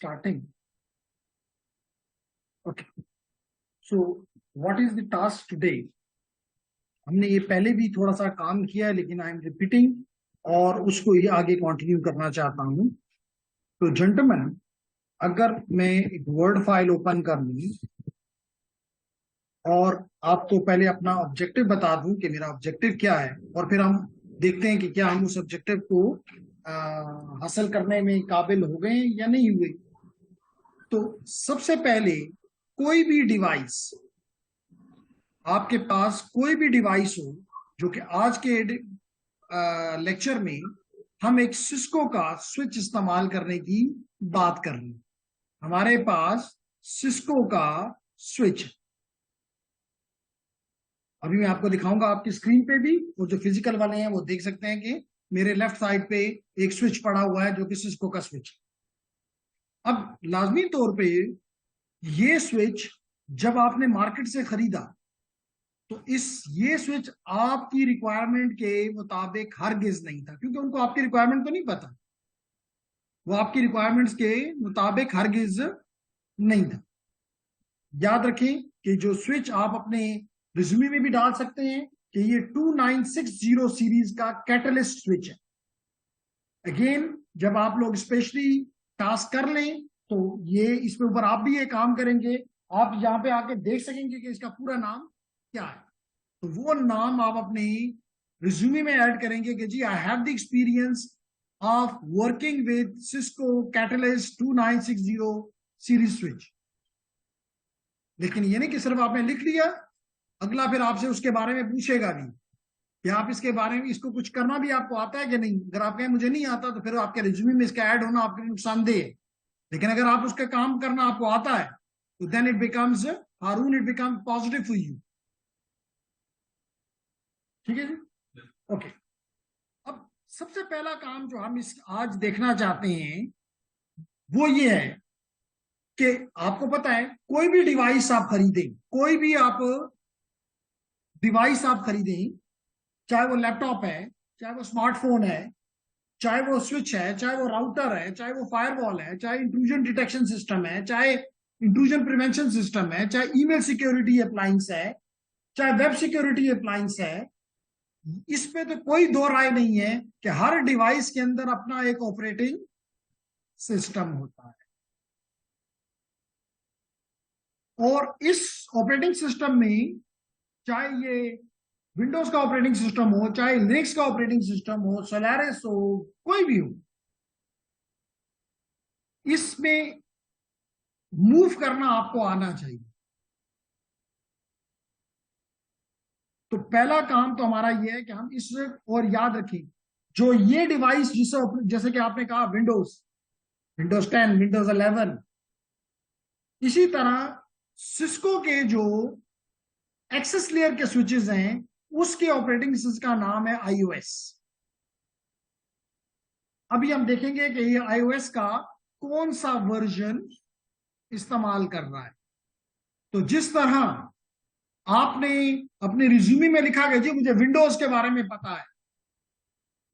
starting. Okay. So what is the task today? हमने ये पहले भी थोड़ा सा काम किया है, लेकिन आई एम रिपीटिंग और उसको ये आगे कंटिन्यू करना चाहता हूं. तो जेंटलमैन, अगर मैं एक वर्ड फाइल ओपन कर लूं और आपको पहले अपना ऑब्जेक्टिव बता दूं कि मेरा ऑब्जेक्टिव क्या है, और फिर हम देखते हैं कि क्या हम उस ऑब्जेक्टिव को हासिल करने में काबिल हो गए या नहीं हुए. तो सबसे पहले कोई भी डिवाइस, आपके पास कोई भी डिवाइस हो, जो कि आज के लेक्चर में हम एक सिस्को का स्विच इस्तेमाल करने की बात कर रहे हैं. हमारे पास सिस्को का स्विच, अभी मैं आपको दिखाऊंगा आपकी स्क्रीन पे भी. वो जो फिजिकल वाले हैं वो देख सकते हैं कि मेरे लेफ्ट साइड पे एक स्विच पड़ा हुआ है जो कि सिस्को का स्विच. अब लाजमी तौर पे ये स्विच जब आपने मार्केट से खरीदा तो ये स्विच आपकी रिक्वायरमेंट के मुताबिक हरगिज नहीं था, क्योंकि उनको आपकी रिक्वायरमेंट तो नहीं पता. वो आपकी रिक्वायरमेंट्स के मुताबिक हरगिज नहीं था. याद रखें कि जो स्विच आप अपने रिज्यूमे में भी डाल सकते हैं कि ये 2960 सीरीज का कैटलिस्ट स्विच है. अगेन, जब आप लोग स्पेशली टास्क कर लें तो ये इसके ऊपर आप भी ये काम करेंगे, आप यहाँ पे आके देख सकेंगे कि इसका पूरा नाम क्या है. तो वो नाम आप अपने रिज्यूमे में ऐड करेंगे कि जी I have the experience of working with Cisco Catalyst 2960 series switch. लेकिन ये नहीं कि सिर्फ आपने लिख लिया, अगला फिर आपसे उसके बारे में पूछेगा भी कि आप इसके बारे में, इसको कुछ करना भी आपको आता है कि नहीं. अगर आप कहें मुझे नहीं आता तो फिर आपके रिज्यूमे में इसका ऐड होना आपके लिए नुकसानदेह है. लेकिन अगर आप उसका काम करना आपको आता है तो देन इट बिकम्स हारून, it become positive for you. ठीक है जी, ओके. अब सबसे पहला काम जो हम आज देखना चाहते हैं वो ये है कि आपको पता है कोई भी डिवाइस आप खरीदें, कोई भी आप डिवाइस आप खरीदें, चाहे वो लैपटॉप है, चाहे वो स्मार्टफोन है, चाहे वो स्विच है, चाहे वो राउटर है, चाहे वो फायरवॉल है, चाहे इंट्रूजन डिटेक्शन सिस्टम है, चाहे इंट्रूजन प्रिवेंशन सिस्टम है, चाहे ईमेल सिक्योरिटी अप्लायंस है, चाहे वेब सिक्योरिटी अप्लायंस है, इसमें तो कोई दो राय नहीं है कि हर डिवाइस के अंदर अपना एक ऑपरेटिंग सिस्टम होता है. और इस ऑपरेटिंग सिस्टम में चाहे ये विंडोज का ऑपरेटिंग सिस्टम हो, चाहे लिनक्स का ऑपरेटिंग सिस्टम हो, सोलारिस हो, कोई भी हो, इसमें मूव करना आपको आना चाहिए. तो पहला काम तो हमारा यह है कि हम इस, और याद रखें जो ये डिवाइस जैसे कि आपने कहा विंडोज 10, विंडोज 11, इसी तरह सिस्को के जो एक्सेस लेयर के स्विचेस हैं उसके ऑपरेटिंग सिस्टम का नाम है iOS. अभी हम देखेंगे कि ये iOS का कौन सा वर्जन इस्तेमाल कर रहा है. तो जिस तरह आपने अपने रिज्यूमे में लिखा कि जी मुझे विंडोज के बारे में पता है,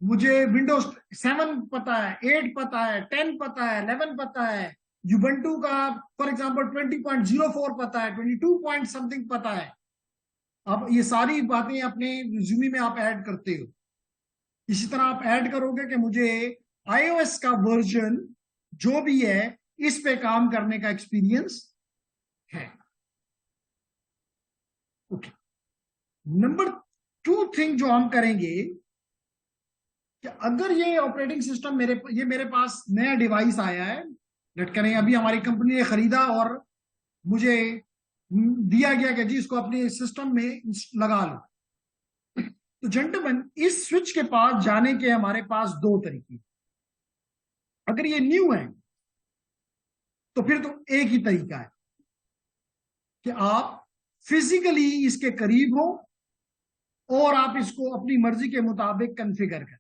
मुझे विंडोज 7 पता है, 8 पता है, 10 पता है, 11 पता है, यूबंटू का फॉर एग्जांपल 20.04 पता है, 22 पॉइंट समथिंग पता है. अब ये सारी बातें अपने रिज्यूमे में आप ऐड करते हो. इसी तरह आप ऐड करोगे कि मुझे iOS का वर्जन जो भी है इस पे काम करने का एक्सपीरियंस है. ओके. नंबर 2 थिंग जो हम करेंगे कि अगर ये ऑपरेटिंग सिस्टम मेरे पास नया डिवाइस आया है, लेट करें अभी हमारी कंपनी ने खरीदा और मुझे दिया गया कि जी इसको अपने सिस्टम में लगा लो. तो जेंटलमैन, इस स्विच के पास जाने के हमारे पास दो तरीके. अगर ये न्यू है तो फिर तो एक ही तरीका है कि आप फिजिकली इसके करीब हो और आप इसको अपनी मर्जी के मुताबिक कॉन्फ़िगर करें.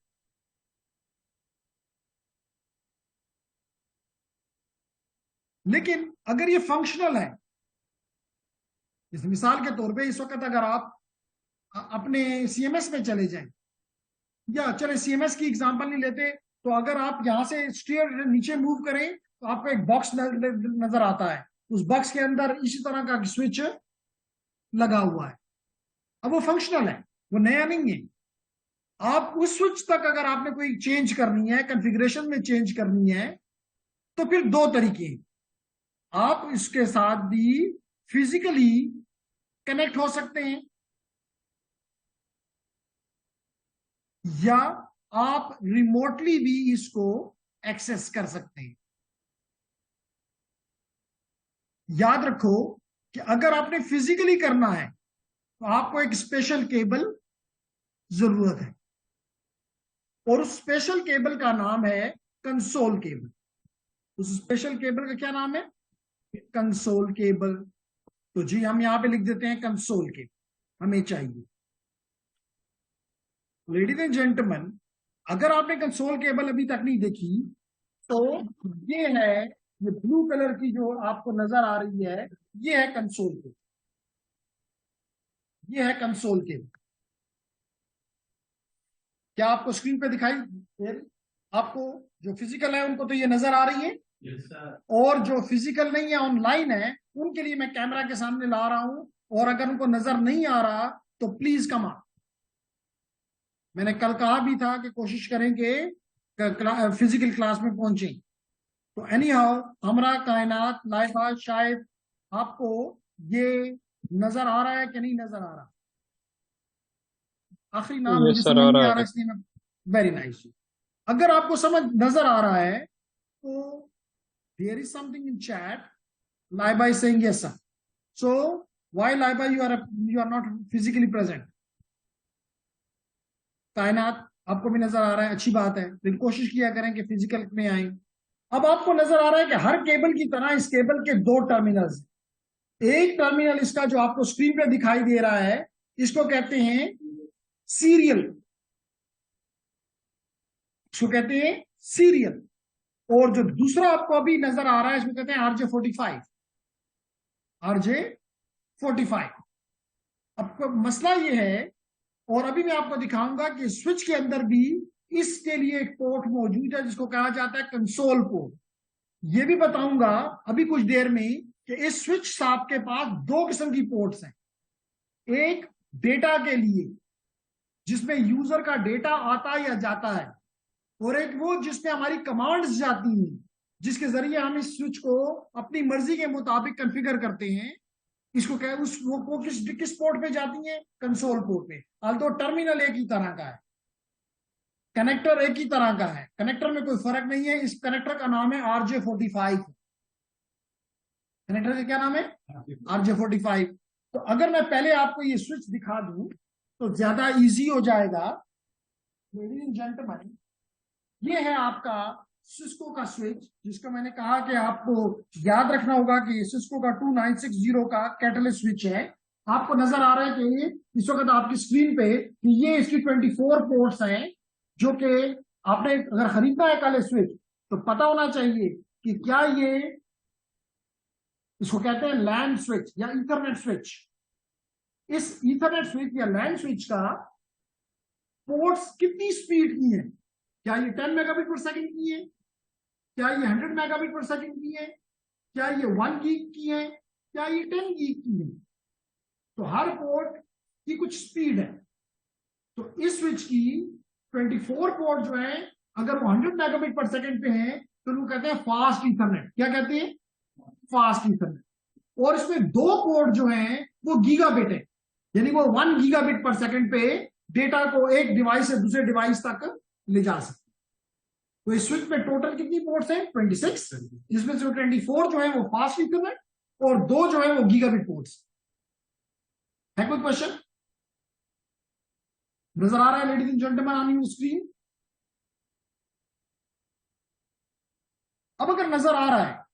लेकिन अगर ये फंक्शनल है, जैसे मिसाल के तौर पे इस वक्त अगर आप अपने सीएमएस में चले जाएं, या चले सीएमएस की एग्जांपल नहीं लेते, तो अगर आप यहां से स्टेयर नीचे मूव करें तो आपको एक बॉक्स नजर आता है, उस बॉक्स के अंदर इसी तरह का स्विच लगा हुआ है। अब वो फंक्शनल है, वो नया नहीं है। आप उस स्विच तक अगर आपने कोई चेंज करनी है, कॉन्फ़िगरेशन में चेंज करनी है, तो फिर दो तरीके हैं। आप इसके साथ भी फिजिकली कनेक्ट हो सकते हैं, या आप रिमोटली भी इसको एक्सेस कर सकते हैं। याद रखो कि अगर आपने फिजिकली करना है तो आपको एक स्पेशल केबल जरूरत है, और उस स्पेशल केबल का नाम है कंसोल केबल। उस स्पेशल केबल का क्या नाम है? Console cable. तो जी हम यहां पे लिख देते हैं कंसोल केबल हमें चाहिए। लेडीज एंड जेंटलमैन, अगर आपने कंसोल केबल अभी तक नहीं देखी, तो ये है, ये ब्लू कलर की जो आपको नजर आ रही है, ये है कंसोल केबल। ये है कंसोल केबल। क्या आपको स्क्रीन पे दिखाई दे रही? आपको जो फिजिकल है उनको तो ये नजर आ रही है, और जो फिजिकल नहीं है, ऑनलाइन है, उनके लिए मैं कैमरा के सामने ला रहा हूं, और अगर उनको नजर नहीं आ रहा तो प्लीज कम आ। मैंने कल कहा भी था कि कोशिश करेंगे फिजिकल क्लास में पहुंचे। तो एनी हाउ, हमरा कायनात लाइफा, शायद आपको ये नजर आ रहा है कि नहीं नजर आ रहा? आखिरी नाम यस मुझे सर, समझ आ नहीं रहा आ रहा, है। इसलिए मैं, वेरी नाइस। अगर आपको समझ नजर आ रहा है तो there is something in chat, Laiba is saying yes sir. So why Laiba you are not physically present? Kainat आपको भी नजर आ रहा है, अच्छी बात है, लेकिन कोशिश किया करें कि फिजिकल में आए। अब आपको नजर आ रहा है कि हर केबल की तरह इस केबल के दो टर्मिनल्स। एक टर्मिनल इसका जो आपको स्क्रीन पे दिखाई दे रहा है, इसको कहते हैं सीरियल। इसको कहते हैं सीरियल। और जो दूसरा आपको अभी नजर आ रहा है, इसको कहते हैं RJ45। RJ45। अब मसला ये है, और अभी मैं आपको दिखाऊंगा कि स्विच के अंदर भी इसके लिए एक पोर्ट मौजूद है जिसको कहा जाता है कंसोल पोर्ट। ये भी बताऊंगा अभी कुछ देर में कि इस स्विच साहब के पास दो किस्म की पोर्ट्स हैं। एक डेटा के लिए, जिसमें यूजर का डेटा आता या जाता है, और एक वो जिसमें हमारी कमांड्स जाती हैं, जिसके जरिए हम इस स्विच को अपनी मर्जी के मुताबिक कॉन्फ़िगर करते हैं। इसको क्या, उस वो किस पोर्ट पे जाती हैं? कंसोल पोर्ट पे। तो टर्मिनल एक ही तरह का है, कनेक्टर एक ही तरह का है, कनेक्टर में कोई फर्क नहीं है। इस कनेक्टर का नाम है RJ45। कनेक्टर का क्या नाम है? RJ45। तो अगर मैं पहले आपको ये स्विच दिखा दूं तो ज्यादा इजी हो जाएगा। लेडीज एंड जेंटलमैन, ये है आपका सिस्को का स्विच, जिसका मैंने कहा कि आपको याद रखना होगा कि सिस्को का 2960 का कैटलिस्ट स्विच है। आपको नजर आ रहा है कि इस वक्त आपकी स्क्रीन पे कि ये इसकी 24 पोर्ट्स हैं, जो कि आपने अगर खरीदना है कल स्विच, तो पता होना चाहिए कि क्या ये, इसको कहते हैं लैन स्विच या इंटरनेट स्विच। इस इंटरनेट स्विच या लैन स्विच का पोर्ट्स कितनी स्पीड की है? क्या ये 10 मेगाबिट पर सेकंड की है? क्या ये 100 मेगाबिट पर सेकंड की है? क्या ये 1 गीग की है? क्या ये 10 गीग की है? तो हर पोर्ट की कुछ स्पीड है। तो इस स्विच की 24 पोर्ट जो है, अगर वो 100 मेगाबिट पर सेकंड पे है, तो लोग कहते हैं फास्ट ईथरनेट। क्या कहते हैं? Fast Ethernet. और इसमें दो पोर्ट जो है वो गीगाबिट है, यानी वो 1 गीगाबिट पर सेकंड पे डेटा को एक डिवाइस से दूसरे डिवाइस तक ले जा सकते। तो इस स्विच में टोटल कितनी पोर्ट्स हैं? 26, जिसमें से 24 जो है वो फास्ट ईथरनेट, और दो जो है वो गीगाबिट पोर्ट्स। है कोई क्वेश्चन? नजर आ रहा है ladies and gentleman on your screen? अब अगर नजर आ रहा है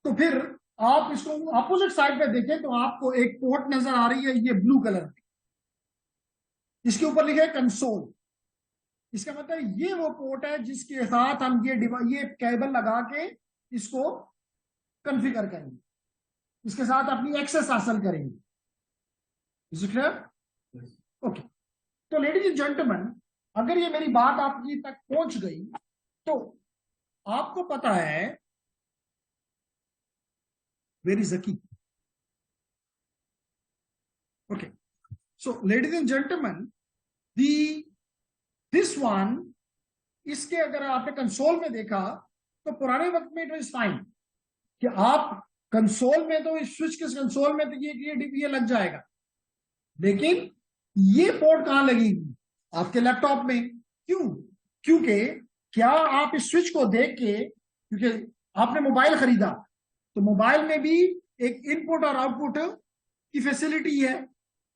तो फिर आप इसको अपोजिट साइड पे देखें तो आपको एक पोर्ट नजर आ रही है, ये ब्लू कलर में, इसके ऊपर लिखा है कंसोल। इसका मतलब ये वो पोर्ट है जिसके साथ हम ये केबल लगा के इसको कॉन्फ़िगर करेंगे, इसके साथ अपनी एक्सेस हासिल करेंगे। Is it clear? ओके। तो लेडीज एंड जेंटलमैन, अगर ये मेरी बात आपकी तक पहुंच गई, तो आपको पता है very zaki. Okay, so ladies and gentlemen, this one, इसके अगर आपने कंसोल में देखा तो पुराने वक्त में इट वाज फाइन कि आप कंसोल में तो इस स्विच के कंसोल में तो ये लग जाएगा, लेकिन ये पोर्ट कहां लगेगी? आपके लैपटॉप में। क्यों? क्योंकि क्या आप इस स्विच को देख के, क्योंकि आपने मोबाइल खरीदा तो मोबाइल में भी एक इनपुट और आउटपुट की फैसिलिटी है।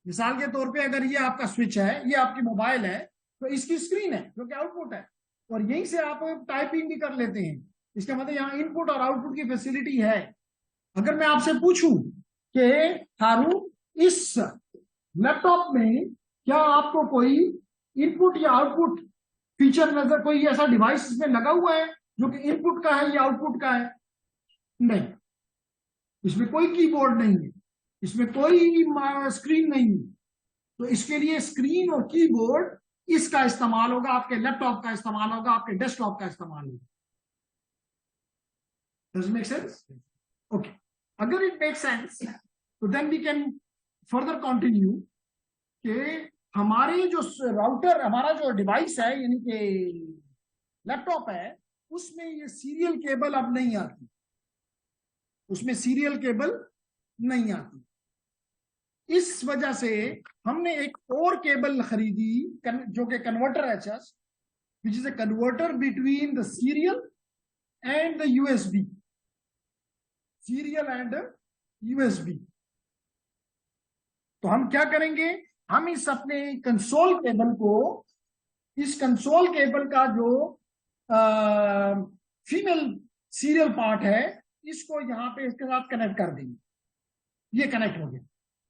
मिसाल के तौर पे अगर ये आपका स्विच है, ये आपकी मोबाइल है, तो इसकी स्क्रीन है जो कि आउटपुट है, और यहीं से आप टाइपिंग भी कर लेते हैं। इसका मतलब यहाँ इनपुट और आउटपुट की फैसिलिटी है। अगर मैं आपसे पूछूं कि हारून, इस लैपटॉप में क्या आपको कोई इनपुट या आउटपुट फीचर नजर, कोई ऐसा डिवाइस इसमें लगा हुआ है जो कि इनपुट का है या आउटपुट का है? नहीं, इसमें कोई कीबोर्ड नहीं है, इसमें कोई स्क्रीन नहीं है। तो इसके लिए स्क्रीन और कीबोर्ड इसका इस्तेमाल होगा, आपके लैपटॉप का इस्तेमाल होगा, आपके डेस्कटॉप का इस्तेमाल होगा। Does it make sense? Okay. अगर इट मेक सेंस तो then we can further continue कि हमारे जो राउटर, हमारा जो डिवाइस है यानी कि लैपटॉप है, उसमें ये सीरियल केबल अब नहीं आती, उसमें सीरियल केबल नहीं आती। इस वजह से हमने एक और केबल खरीदी जो कि कन्वर्टर है, which is a converter between the serial and the USB, serial and USB. तो हम क्या करेंगे, हम इस अपने कंसोल केबल को, इस कंसोल केबल का जो फीमेल सीरियल पार्ट है, इसको यहां पे इसके साथ कनेक्ट कर देंगे। ये कनेक्ट हो गया,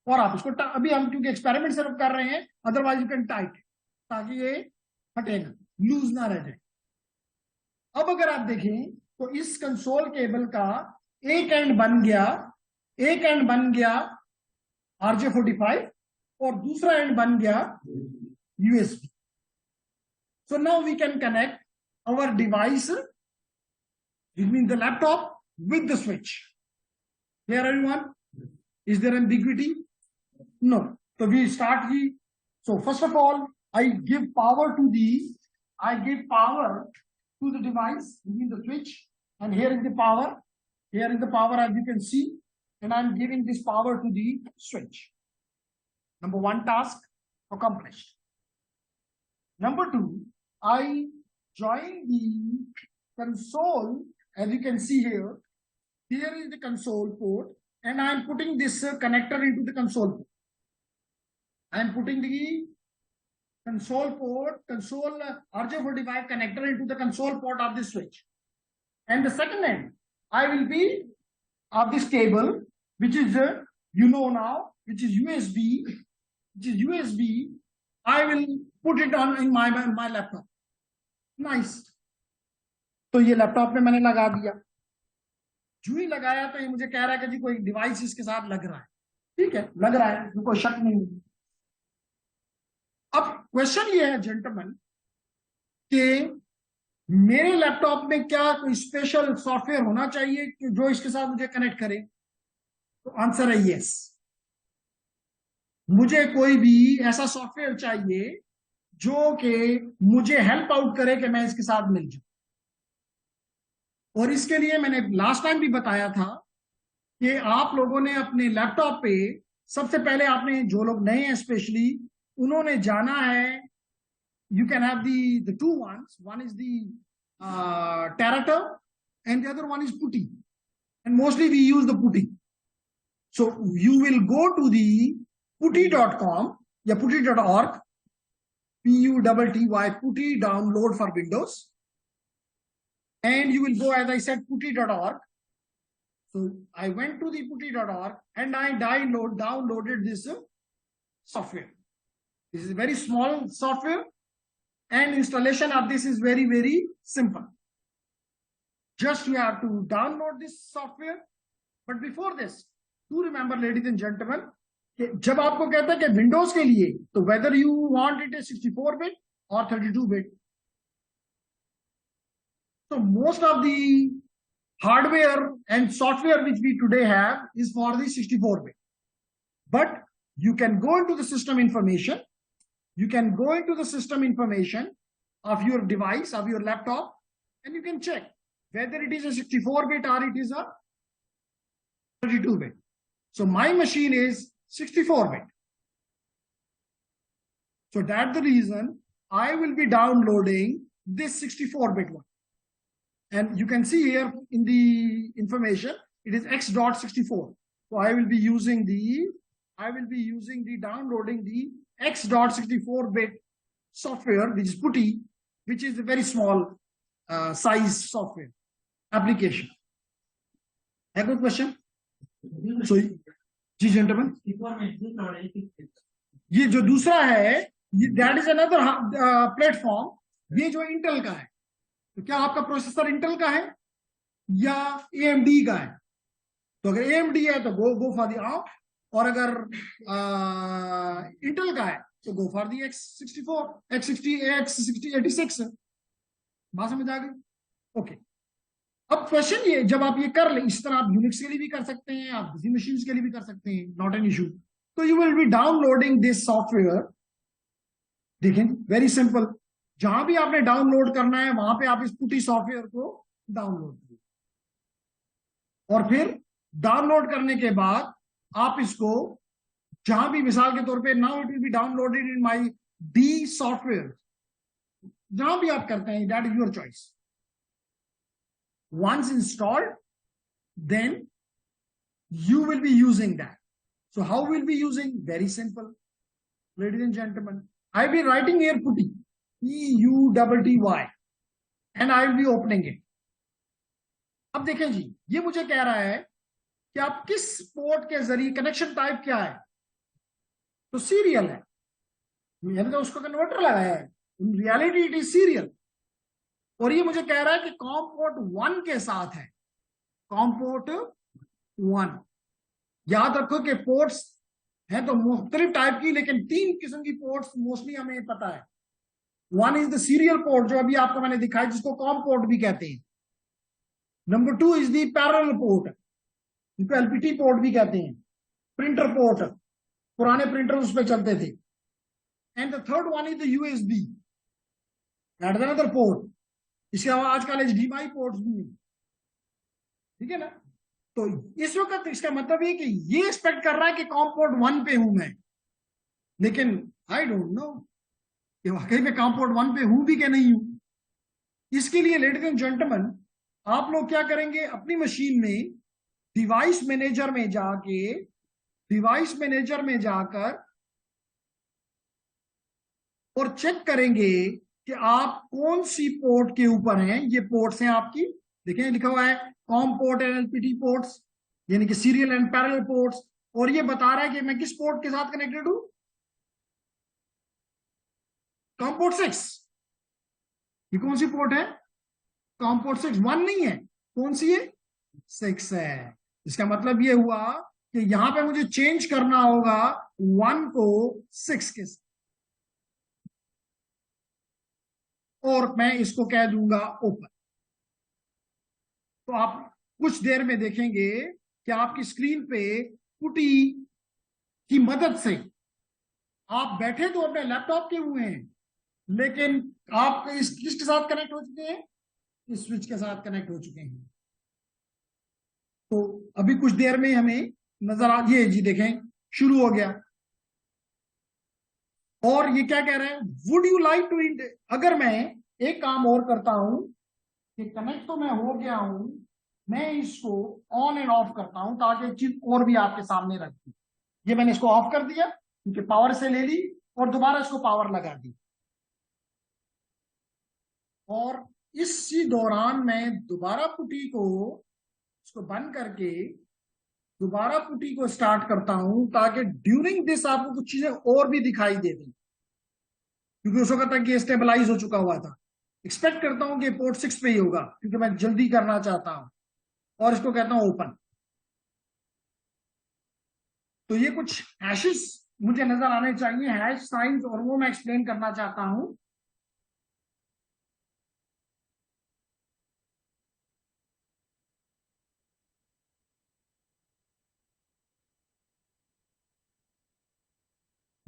और आप इसको अभी हम क्योंकि एक्सपेरिमेंट सिर्फ कर रहे हैं, अदरवाइज यू कैन टाइट, ताकि ये हटे ना, लूज ना रह जाए। अब अगर आप देखें तो इस कंसोल केबल का एक एंड बन गया, एक एंड बन गया RJ45 और दूसरा एंड बन गया USB। So now we can connect our device, it means the laptop, with the switch. Here everyone, is there ambiguity? No. So we start here. So first of all, I give power to the device, mean the switch, and here is the power. Here is the power, as you can see, and I'm giving this power to the switch. Number one task accomplished. Number two, I join the console, as you can see here. Here is the console port, and I am putting this connector into the console port. I am putting the console port, RJ45 connector into the console port of the switch. And the second end, I will be of this cable, which is you know now, which is USB. I will put it on in my laptop. Nice. तो ये laptop में मैंने लगा दिया, जो ही लगाया तो ये मुझे कह रहा है कि जी कोई डिवाइस इसके साथ लग रहा है। ठीक है, लग रहा है, कोई शक नहीं। अब क्वेश्चन ये है जेंटलमैन कि मेरे लैपटॉप में क्या कोई स्पेशल सॉफ्टवेयर होना चाहिए कि जो इसके साथ मुझे कनेक्ट करे? तो आंसर है यस। मुझे कोई भी ऐसा सॉफ्टवेयर चाहिए जो कि मुझे हेल्प आउट करे कि मैं इसके साथ मिल जाऊं। और इसके लिए मैंने लास्ट टाइम भी बताया था कि आप लोगों ने अपने लैपटॉप पे सबसे पहले, आपने जो लोग नए हैं स्पेशली, उन्होंने जाना है, you can have the two ones. One is the Terator and the other one is Putty, and mostly we use the Putty. So you will go to the putty.com या putty.org, PUTTY, Putty download for Windows, and you will go, as I said, putty.org. So I went to the putty.org and I downloaded this software. This is a very small software, and installation of this is very, very simple. Just you have to download this software. But before this, do remember, ladies and gentlemen, कि जब आपको कहता है कि Windows के लिए, तो whether you want it 64-bit or 32-bit, so most of the hardware and software which we today have is for the 64-bit. But you can go into the system information. You can go into the system information of your device, of your laptop, and you can check whether it is a 64-bit or it is a 32-bit. So my machine is 64-bit. So that's the reason I will be downloading this 64-bit one. And you can see here in the information, it is x.64. So I will be using the downloading the x.64-bit software, which is PuTTY, which is a very small size software application. Have a question? So, ji gentlemen, ये जो दूसरा है, that is another platform. ये जो Intel का है, तो क्या आपका प्रोसेसर इंटेल का है या AMD का है? तो अगर AMD है तो go for the ARM, और अगर इंटेल का है तो go for the x64, x86. बात समझ आ गई? ओके. अब क्वेश्चन ये, जब आप ये कर ले, इस तरह आप यूनिक्स के लिए भी कर सकते हैं, आप बिजी मशीन्स के लिए भी कर सकते हैं, नॉट एन इशू. तो you will be downloading this software. देखें, वेरी सिंपल. जहां भी आपने डाउनलोड करना है वहां पे आप इस PuTTY सॉफ्टवेयर को डाउनलोड करिए, और फिर डाउनलोड करने के बाद आप इसको जहां भी, मिसाल के तौर पे now it will be downloaded in my D software, जहां भी आप करते हैं, that is your choice. Once installed, then you will be using that. So how will be using? Very simple, ladies and gentlemen. I will be writing here PuTTY, PUTTY, and I will be opening it. अब देखें जी, ये मुझे कह रहा है कि आप किस पोर्ट के जरिए, कनेक्शन टाइप क्या है, तो सीरियल है. मैंने तो उसको कन्वर्टर लगाया है, in reality it is serial. और ये मुझे कह रहा है कि कॉम पोर्ट 1 के साथ है, कॉम पोर्ट 1. याद रखो कि पोर्ट्स हैं तो मुख्तलिफ टाइप की, लेकिन 3 किस्म की पोर्ट्स मोस्टली हमें पता है. 1 इज द सीरियल पोर्ट, जो अभी आपको मैंने दिखाया, जिसको कॉम पोर्ट भी कहते हैं. Number 2 is the parallel port, जिसको LPT पोर्ट भी कहते हैं. प्रिंटर पोर्ट, पुराने प्रिंटर उस पर चलते थे. And the third one is the USB, that is another port. इसके अलावा आजकल HDMI पोर्ट्स भी हैं, ठीक है ना. तो इस वक्त इसका मतलब ये कि ये एक्सपेक्ट कर रहा है कि कॉम पोर्ट 1 पे हूं मैं, लेकिन आई डोंट नो कि वाकई में कॉम पोर्ट 1 पे हूं भी क्या नहीं हूं. इसके लिए लेडीज एंड जेंटलमैन, आप लोग क्या करेंगे, अपनी मशीन में डिवाइस मैनेजर में जाकर और चेक करेंगे कि आप कौन सी पोर्ट के ऊपर हैं. ये पोर्ट्स हैं आपकी, देखें लिखा हुआ है com port and LPT ports, यानी कि सीरियल एंड पैरेलल पोर्ट्स. और ये बता रहा है कि मैं किस पोर्ट के साथ कनेक्टेड हूं, कॉम पोर्ट 6. ये कौन सी पोर्ट है, कॉम पोर्ट 6. 1 नहीं है, कौन सी है, 6 है. इसका मतलब ये हुआ कि यहां पे मुझे चेंज करना होगा 1 को 6 के साथ, और मैं इसको कह दूंगा ओपन. तो आप कुछ देर में देखेंगे कि आपकी स्क्रीन पे PuTTY की मदद से, आप बैठे तो अपने लैपटॉप के हुए हैं, लेकिन आप किसके साथ कनेक्ट हो चुके हैं, इस स्विच के साथ कनेक्ट हो चुके हैं. तो अभी कुछ देर में हमें नजर आ, ये जी देखें शुरू हो गया. और ये क्या कह रहे हैं, वुड यू लाइक टू, अगर मैं एक काम और करता हूं कि कनेक्ट तो मैं हो गया हूं, मैं इसको ऑन एंड ऑफ करता हूं ताकि चीज और भी आपके सामने रख दी. ये मैंने इसको ऑफ कर दिया क्योंकि पावर से ले ली, और दोबारा इसको पावर लगा दी. और इसी दौरान मैं दोबारा PuTTY को इसको बंद करके दोबारा PuTTY को स्टार्ट करता हूं, ताकि ड्यूरिंग दिस आपको कुछ चीजें और भी दिखाई दे दें, क्योंकि उस वक्त तक ये स्टेबलाइज हो चुका हुआ था. एक्सपेक्ट करता हूं कि पोर्ट 6 पे ही होगा, क्योंकि मैं जल्दी करना चाहता हूं. और इसको कहता हूं ओपन. तो ये कुछ हैशेस मुझे नजर आने चाहिए, हैश साइंस, और वो मैं एक्सप्लेन करना चाहता हूं.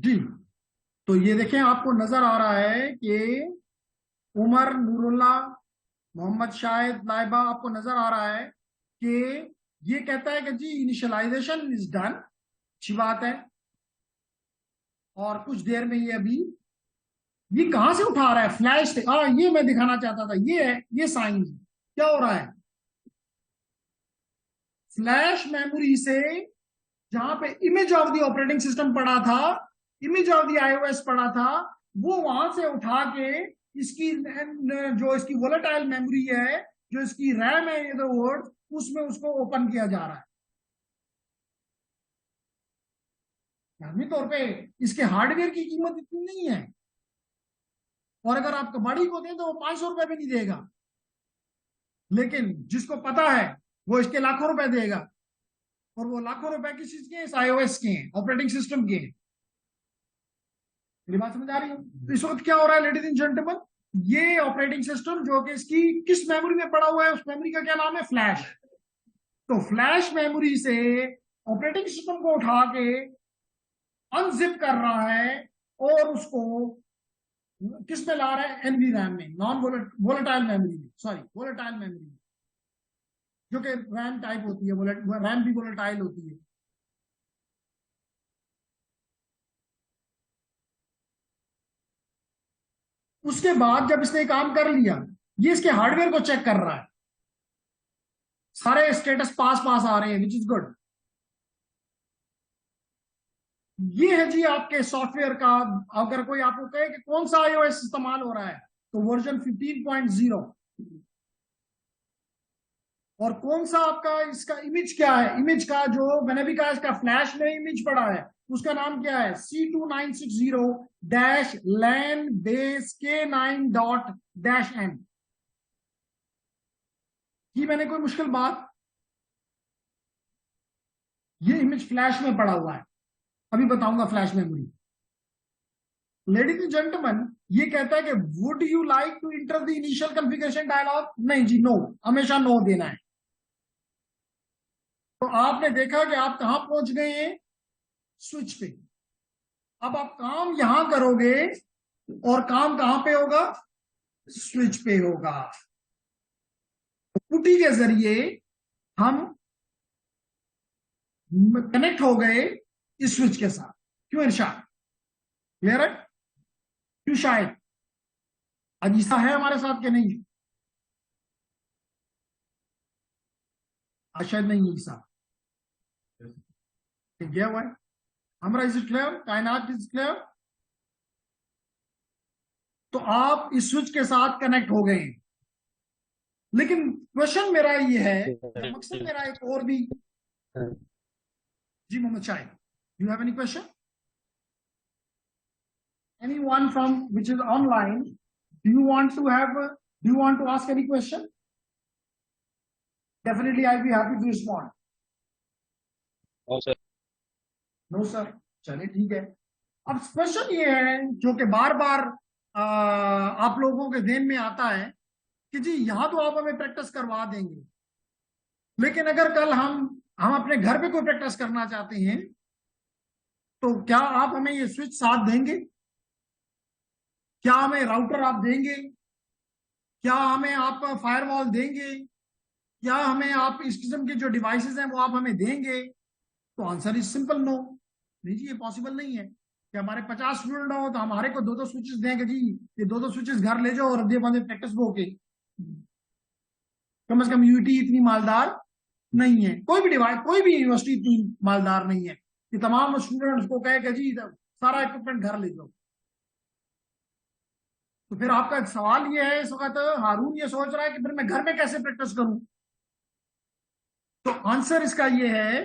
जी। तो ये देखें, आपको नजर आ रहा है कि उमर, नूरुल्लाह, मोहम्मद शाहिद, लाइबा, आपको नजर आ रहा है कि ये कहता है कि जी इनिशियलाइजेशन इज डन, अच्छी बात है, और कुछ देर में ये अभी ये कहां से उठा रहा है, फ्लैश से। ये मैं दिखाना चाहता था, ये है, ये साइन क्या हो रहा है, फ्लैश मेमोरी से जहां पे image of the operating system पड़ा था, इमेज ऑफ द आईओएस पड़ा था, वो वहां से उठा के इसकी जो इसकी वोलेटाइल मेमोरी है, जो इसकी रैम है, इन वर्ड, उसमें उसको ओपन किया जा रहा है। लाजमी तौर पे इसके हार्डवेयर की कीमत इतनी नहीं है, और अगर आप कबाड़ी को दें तो वो 500 रुपए भी नहीं देगा, लेकिन जिसको पता है वो इसके लाखों रुपए देगा, और वो लाखों रुपए किस चीज के हैं, इस आईओएस के हैं, ऑपरेटिंग सिस्टम के हैं। मेरी बात समझ आ रही है? तो इस वक्त क्या हो रहा है लेडीज एंड जेंटलमैन, ये ऑपरेटिंग सिस्टम जो कि इसकी किस मेमोरी में पड़ा हुआ है, उस मेमोरी का क्या नाम है, फ्लैश। तो फ्लैश मेमोरी से ऑपरेटिंग सिस्टम को उठा के अनजिप कर रहा है, और उसको किस में ला रहा है, एनवी रैम में, नॉन वोलेटाइल मेमोरी में, सॉरी वोलेटाइल मेमोरी में, जो कि रैम टाइप होती है, रैम भी वोलेटाइल होती है। उसके बाद जब इसने काम कर लिया, ये इसके हार्डवेयर को चेक कर रहा है, सारे स्टेटस पास पास आ रहे हैं, विच इज गुड। ये है जी आपके सॉफ्टवेयर का, अगर कोई आपको कहे कि कौन सा आईओएस इस्तेमाल हो रहा है, तो वर्जन 15.0। और कौन सा आपका इसका इमेज क्या है, इमेज का जो मैंने भी कहा इसका फ्लैश में इमेज पड़ा है, उसका नाम क्या है, C2960-LAN base K9.-N। की मैंने कोई मुश्किल बात, ये इमेज फ्लैश में पड़ा हुआ है, अभी बताऊंगा flash memory. Ladies and gentleman, ये कहता है कि would you like to enter the initial configuration dialog, नहीं जी, नो, हमेशा नो देना है। तो आपने देखा कि आप कहां पहुंच गए हैं, स्विच पे। अब आप काम यहां करोगे, और काम कहां पे होगा, स्विच पे होगा। तो पुटी के जरिए हम कनेक्ट हो गए इस स्विच के साथ। क्यों इरशाद, क्लियर है? क्यों शायद अजीसा है हमारे साथ के नहीं, आज शायद नहीं ईसा गया हुआ है हमारा, इज इट क्लियर, कायनात इज क्लियर। तो आप इस स्विच के साथ कनेक्ट हो गए हैं, लेकिन क्वेश्चन मेरा ये है, या मकसद मेरा एक और भी। जी Mohammad Shahid, you have any question, anyone from which is online, do you want to have do you want to ask any question? Definitely I'll be happy to respond. No sir. No sir, चलिए ठीक है। अब question ये है जो कि बार बार आप लोगों के ध्यान में आता है कि जी यहां तो आप हमें प्रैक्टिस करवा देंगे, लेकिन अगर कल हम अपने घर पे कोई प्रैक्टिस करना चाहते हैं, तो क्या आप हमें ये स्विच साथ देंगे, क्या हमें राउटर आप देंगे, क्या हमें आप फायरवॉल देंगे, क्या हमें आप इस किस्म के जो डिवाइसेस हैं वो आप हमें देंगे? तो आंसर इज सिंपल, नो। नहीं जी, ये पॉसिबल नहीं है कि हमारे 50 स्टूडेंट हो तो हमारे को दो दो स्विचेस देंगे जी, ये दो दो स्विचेस घर ले जाओ और दे बंदे प्रैक्टिस हो के। कम से कम यूटी इतनी मालदार नहीं है, कोई भी डिवाइस, कोई भी यूनिवर्सिटी इतनी मालदार नहीं है कि तमाम स्टूडेंट्स को कहे कि जी सारा इक्विपमेंट घर ले जाओ। तो फिर आपका सवाल ये है इस वक्त, हारून ये सोच रहा है कि फिर मैं घर में कैसे प्रैक्टिस करूं? तो आंसर इसका ये है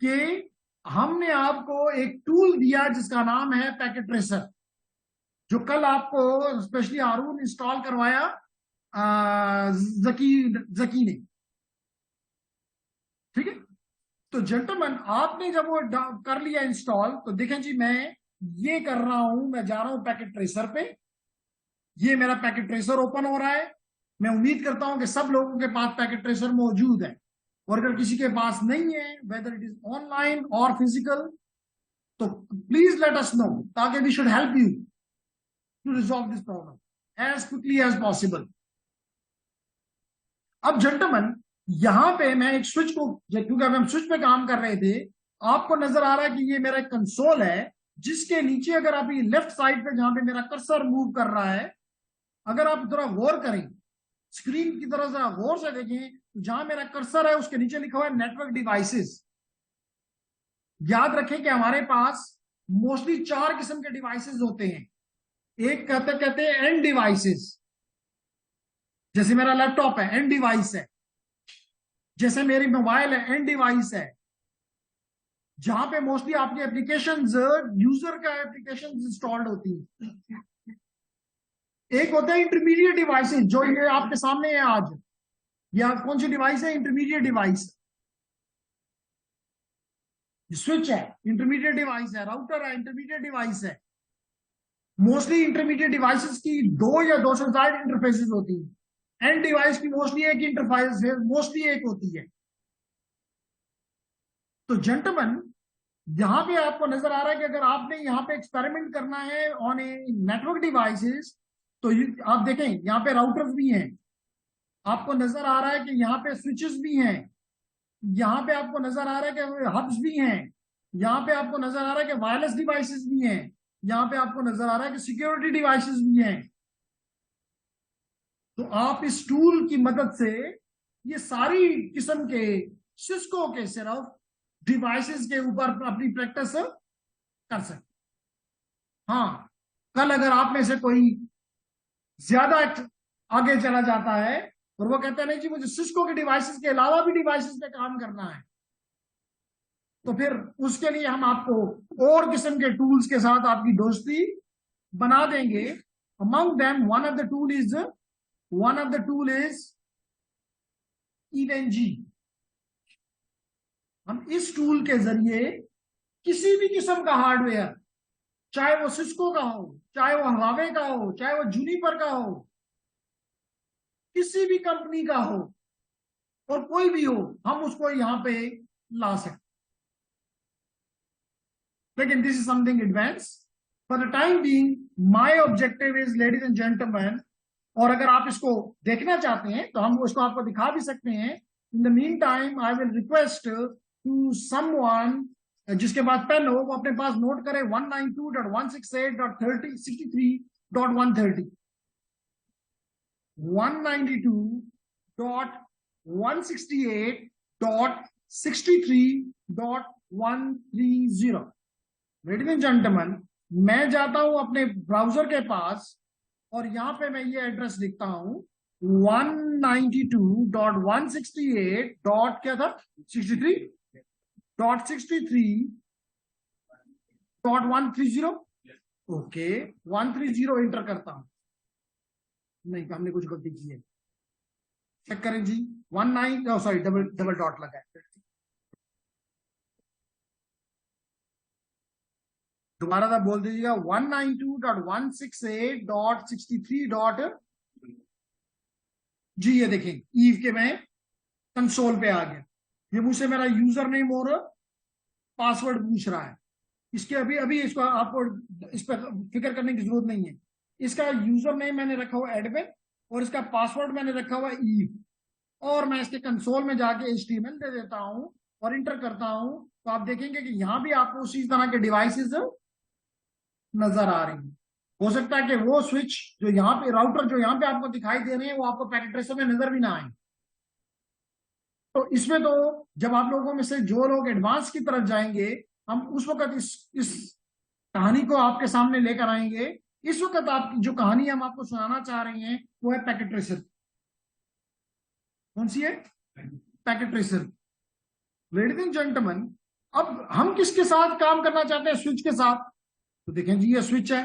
कि हमने आपको एक टूल दिया जिसका नाम है पैकेट ट्रेसर, जो कल आपको स्पेशली हारून इंस्टॉल करवाया जकी जकी ने, ठीक है? तो जेंटलमैन, आपने जब वो कर लिया इंस्टॉल, तो देखें जी मैं ये कर रहा हूं, मैं जा रहा हूं पैकेट ट्रेसर पे, ये मेरा पैकेट ट्रेसर ओपन हो रहा है। मैं उम्मीद करता हूं कि सब लोगों के पास पैकेट ट्रेसर मौजूद है, और अगर किसी के पास नहीं है, वेदर इट इज ऑनलाइन और फिजिकल, तो प्लीज लेट अस नो, ताकि we should help you to resolve this problem as quickly as possible. अब जेंटलमैन, यहां पे मैं एक स्विच को, क्योंकि अब हम स्विच पे काम कर रहे थे, आपको नजर आ रहा है कि ये मेरा कंसोल है, जिसके नीचे अगर आप ये लेफ्ट साइड पे जहां पे मेरा कर्सर मूव कर रहा है, अगर आप थोड़ा गौर करें, स्क्रीन की तरह जरा गौर से देखें, तो जहां मेरा कर्सर है उसके नीचे लिखा हुआ है नेटवर्क डिवाइसेस। याद रखें कि हमारे पास मोस्टली 4 किस्म के डिवाइसेस होते हैं। एक कहते हैं एंड डिवाइसेस, जैसे मेरा लैपटॉप है एंड डिवाइस है, जैसे मेरी मोबाइल है एंड डिवाइस है, जहां पे मोस्टली आपकी एप्लीकेशंस, यूजर का एप्लीकेशंस इंस्टॉल्ड होती है। एक होता है इंटरमीडिएट डिवाइसेस, जो ये आपके सामने है आज, या कौन सी डिवाइस है, इंटरमीडिएट डिवाइस, स्विच है इंटरमीडिएट डिवाइस है, राउटर है इंटरमीडिएट डिवाइस है। मोस्टली इंटरमीडिएट डिवाइसेस की 2 या 2 से ज्यादा इंटरफेसेस होती है। एंड डिवाइस की मोस्टली एक इंटरफेस है, मोस्टली एक होती है। तो जेंटलमैन, यहां पे आपको नजर आ रहा है कि अगर आपने यहाँ पे एक्सपेरिमेंट करना है ऑन ए नेटवर्क डिवाइसेस, तो आप देखें यहाँ पे राउटर्स भी हैं, आपको नजर आ रहा है कि यहाँ पे स्विचेस भी हैं, यहाँ पे आपको नजर आ रहा है कि हब्स भी हैं, यहाँ पे आपको नजर आ रहा है कि वायरलेस डिवाइसेस भी हैं, यहाँ पे आपको नजर आ रहा है कि सिक्योरिटी डिवाइसेस भी हैं। तो आप इस टूल की मदद से ये सारी किस्म के सिस्को के सिर्फ डिवाइसेस के ऊपर अपनी प्रैक्टिस कर सकते। हाँ, कल अगर आप में से कोई ज्यादा आगे चला जाता है और वो कहता है नहीं जी मुझे सिस्को के डिवाइसेस के अलावा भी डिवाइसेस पे काम करना है, तो फिर उसके लिए हम आपको और किस्म के टूल्स के साथ आपकी दोस्ती बना देंगे। Among them one of the tool is इवेंजी। हम इस टूल के जरिए किसी भी किस्म का हार्डवेयर, चाहे वो सिस्को का हो, चाहे वो हवावे का हो, चाहे वो जूनिपर का हो, किसी भी कंपनी का हो और कोई भी हो, हम उसको यहां पे ला सकते। लेकिन this is something advance. For the time being my objective is, ladies and gentleman, और अगर आप इसको देखना चाहते हैं तो हम उसको आपको दिखा भी सकते हैं। In the meantime I will request to someone जिसके पास पेन हो वो अपने पास नोट करे 192.168.63.130 192.168.63.130। लेडीज एंड जेंटलमैन, मैं जाता हूं अपने ब्राउजर के पास और यहां पे मैं ये एड्रेस लिखता हूं 192.168. क्या था, 63.130। ओके, 130 एंटर करता हूं। नहीं, हमने कुछ गलती की है, चेक करें जी। 19, सॉरी, डबल डॉट लगा है। दोबारा था बोल दीजिएगा 192.168.63. जी ये देखें, ईव के मैं कंसोल पे आ गया। ये मुझसे मेरा यूजर नेम और पासवर्ड पूछ रहा है। इसके अभी अभी इसको आपको इस पर फिक्र करने की जरूरत नहीं है। इसका यूजर नेम मैंने रखा हुआ एडमिन और इसका पासवर्ड मैंने रखा हुआ ईव, और मैं इसके कंसोल में जाके HTML दे देता हूं और इंटर करता हूं, तो आप देखेंगे कि यहां भी आपको उसी तरह के डिवाइसेस नजर आ रही है। हो सकता है कि वो स्विच जो यहाँ पे, राउटर जो यहाँ पे आपको दिखाई दे रहे हैं, वो आपको पैकेट ट्रेसर में नजर भी ना आए। तो इसमें तो जब आप लोगों में से जो लोग एडवांस की तरफ जाएंगे, हम उस वक्त इस कहानी को आपके सामने लेकर आएंगे। इस वक्त आप जो कहानी हम आपको सुनाना चाह रहे हैं वो है पैकेट ट्रेसर। कौन सी है, packet tracer. Ladies and gentleman, अब हम किसके साथ काम करना चाहते हैं, स्विच के साथ। तो देखें जी ये स्विच है।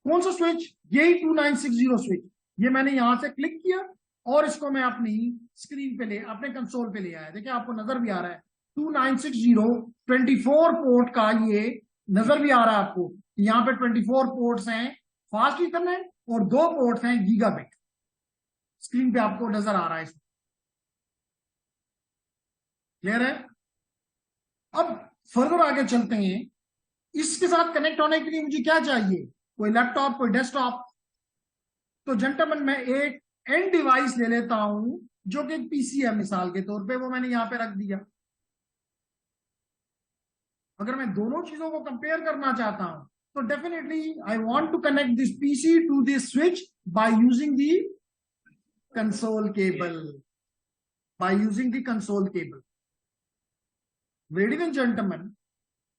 कौन सा स्विच, यही 2960 स्विच। ये मैंने यहां से क्लिक किया और इसको मैं अपनी स्क्रीन पे अपने कंसोल पे ले आया। देखिए आपको नजर भी आ रहा है 2960 24 पोर्ट का, ये नजर भी आ रहा है आपको। यहाँ पे 24 पोर्ट्स हैं फास्ट इथरनेट और 2 पोर्ट्स हैं गीगाबिट। स्क्रीन पे आपको नजर आ रहा है, क्लियर है। अब फर्दर आगे चलते हैं इसके साथ कनेक्ट होने के लिए मुझे क्या चाहिए, कोई लैपटॉप, कोई डेस्कटॉप। तो जेंटलमैन मैं एक एंड डिवाइस ले लेता हूं जो कि एक पीसी है मिसाल के तौर पे, वो मैंने यहां पे रख दिया। अगर मैं दोनों चीजों को कंपेयर करना चाहता हूं तो definitely I want to connect this PC to this switch by using the console cable, by using the console cable. Ladies and gentleman,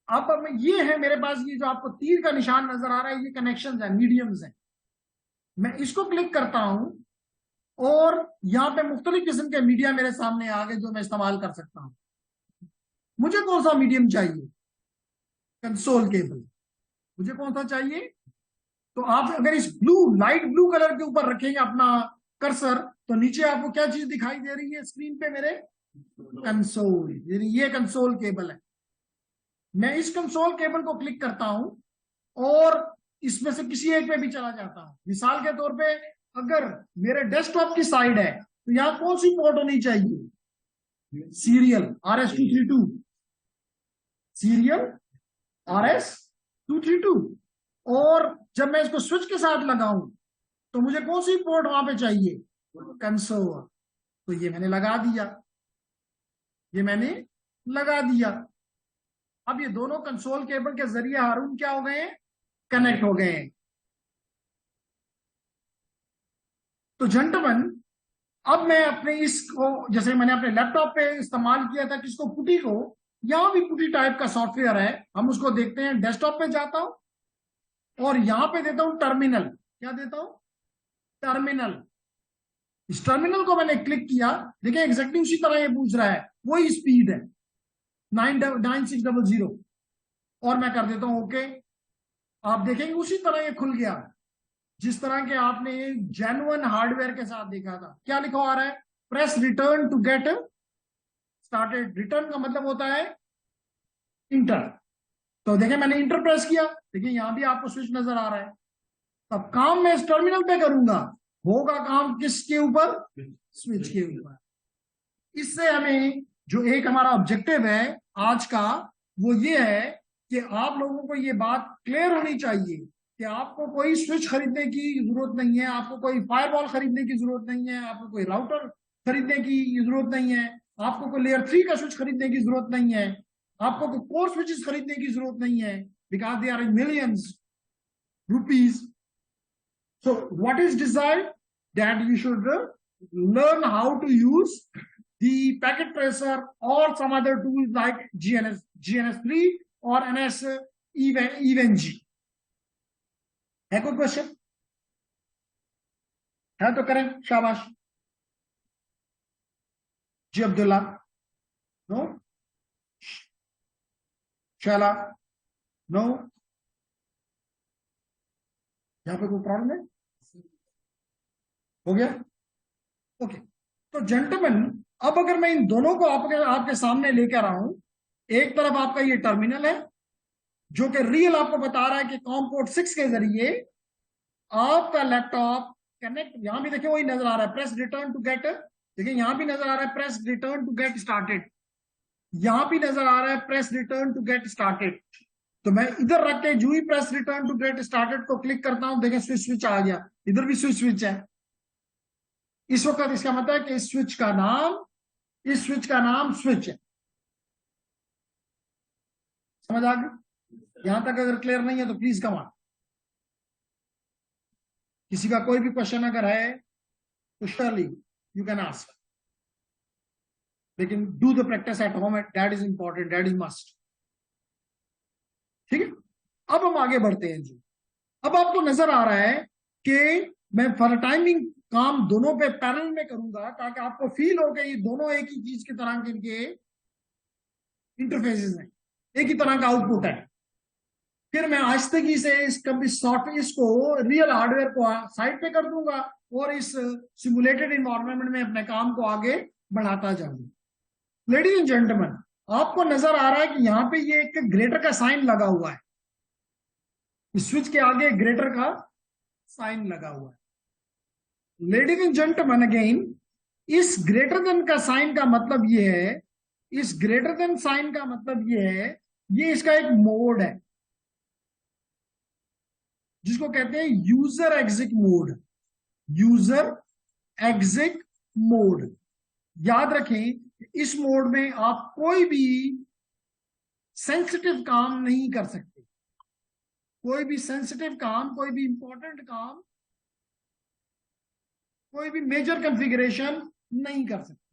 अब ये है मेरे पास, ये जो आपको तीर का निशान नजर आ रहा है, ये कनेक्शंस है, मीडियम्स है। मैं इसको क्लिक करता हूं और यहां पे मुख्तलिफ किस्म के मीडिया मेरे सामने आ गए जो मैं इस्तेमाल कर सकता हूं। मुझे कौन सा मीडियम चाहिए, कंसोल केबल। मुझे कौन सा चाहिए, तो आप अगर इस ब्लू, लाइट ब्लू कलर के ऊपर रखेंगे अपना कर्सर, तो नीचे आपको क्या चीज दिखाई दे रही है स्क्रीन पे मेरे, कंसोल। ये कंसोल केबल है। मैं इस कंसोल केबल को क्लिक करता हूं और इसमें से किसी एक पे भी चला जाता हूं। मिसाल के तौर पे अगर मेरे डेस्कटॉप की साइड है तो यहां कौन सी पोर्ट होनी चाहिए, सीरियल RS-232, सीरियल RS-232। और जब मैं इसको स्विच के साथ लगाऊं तो मुझे कौन सी पोर्ट वहां पे चाहिए, कंसोल। तो ये मैंने लगा दिया, ये मैंने लगा दिया। अब ये दोनों कंसोल केबल के जरिए हारून क्या हो गए हैं, कनेक्ट हो गए हैं। तो जेंटलमैन, अब मैं अपने इसको, जैसे मैंने अपने लैपटॉप पे इस्तेमाल किया था किसको, पुटी को, यहां भी पुटी टाइप का सॉफ्टवेयर है, हम उसको देखते हैं। डेस्कटॉप पे जाता हूं और यहां पे देता हूं टर्मिनल। क्या देता हूं, टर्मिनल। इस टर्मिनल को मैंने क्लिक किया, देखिए एग्जैक्टली उसी तरह ये पूछ रहा है, वही स्पीड है 9600, और मैं कर देता हूं ओके। आप देखेंगे उसी तरह ये खुल गया जिस तरह के आपने जेन्युइन हार्डवेयर के साथ देखा था। क्या लिखा आ रहा है, press return to get started. Return का मतलब होता है इंटर। तो देखिए मैंने इंटर प्रेस किया, देखिए यहां भी आपको स्विच नजर आ रहा है। तब काम मैं इस टर्मिनल पे करूंगा, होगा काम किसके ऊपर, स्विच के ऊपर। इससे हमें जो एक हमारा ऑब्जेक्टिव है आज का, वो ये है कि आप लोगों को ये बात क्लियर होनी चाहिए कि आपको कोई स्विच खरीदने की जरूरत नहीं है, आपको कोई फायरवॉल खरीदने की जरूरत नहीं है, आपको कोई राउटर खरीदने की जरूरत नहीं है, आपको कोई लेयर 3 का स्विच खरीदने की जरूरत नहीं है, आपको कोई कोर स्विचेस खरीदने की जरूरत नहीं है, because they are in millions rupees. So what is desired, that you should learn how to use the packet tracer or some other tools like GNS3 or NS EVNG। है कोई question, है तो करें, शाबाश जी। अब्दुल्ला, नो, शाला, no, यहाँ पे कोई प्रॉब्लम है, हो गया ओके। तो जेंटलमैन, अब अगर मैं इन दोनों को आपके सामने लेकर आऊं, एक तरफ आपका ये टर्मिनल है जो कि रियल आपको बता रहा है कि कॉम पोर्ट 6 के जरिए आपका लैपटॉप कनेक्ट, यहां भी देखिए वही नजर आ रहा है, प्रेस रिटर्न टू गेट, देखिए यहां भी नजर आ रहा है press return to get started, यहां भी नजर आ रहा है press return to get started. तो मैं इधर रख के जो ही press return to get started को क्लिक करता हूं, देखिए स्विच स्विच आ गया, इधर भी स्विच स्विच है। इस वक्त इसका मतलब है कि इस स्विच का नाम, इस स्विच का नाम स्विच है। समझ आ गई, यहां तक अगर क्लियर नहीं है तो प्लीज कम ऑन। किसी का कोई भी क्वेश्चन अगर है तो श्योरली यू कैन आस्क, लेकिन do the practice at home, that is important, that is must. ठीक है, अब हम आगे बढ़ते हैं जी। अब आपको नजर आ रहा है कि मैं फॉर टाइमिंग काम दोनों पे पैरेलल में करूंगा ताकि आपको फील हो कि ये दोनों एक ही चीज की तरह के इनके इंटरफेसेस हैं, एक ही तरह का आउटपुट है। फिर मैं आहिस्तगी से इस सॉफ्टवेयर इसको रियल हार्डवेयर को साइड पे कर दूंगा और इस सिमुलेटेड इन्वायरमेंट में अपने काम को आगे बढ़ाता जाऊंगा। लेडीज एंड जेंटलमैन, आपको नजर आ रहा है कि यहाँ पे ये एक ग्रेटर का साइन लगा हुआ है, इस स्विच के आगे ग्रेटर का साइन लगा हुआ है। लेडीज एंड जेंटलमैन, अगेन इस ग्रेटर देन का साइन का मतलब ये है, इस ग्रेटर देन साइन का मतलब ये है, ये इसका एक मोड है। जिसको कहते हैं user exit mode. User exit mode, याद रखें इस मोड में आप कोई भी सेंसिटिव काम नहीं कर सकते। कोई भी सेंसिटिव काम, कोई भी इंपॉर्टेंट काम, कोई भी मेजर कॉन्फ़िगरेशन नहीं कर सकते।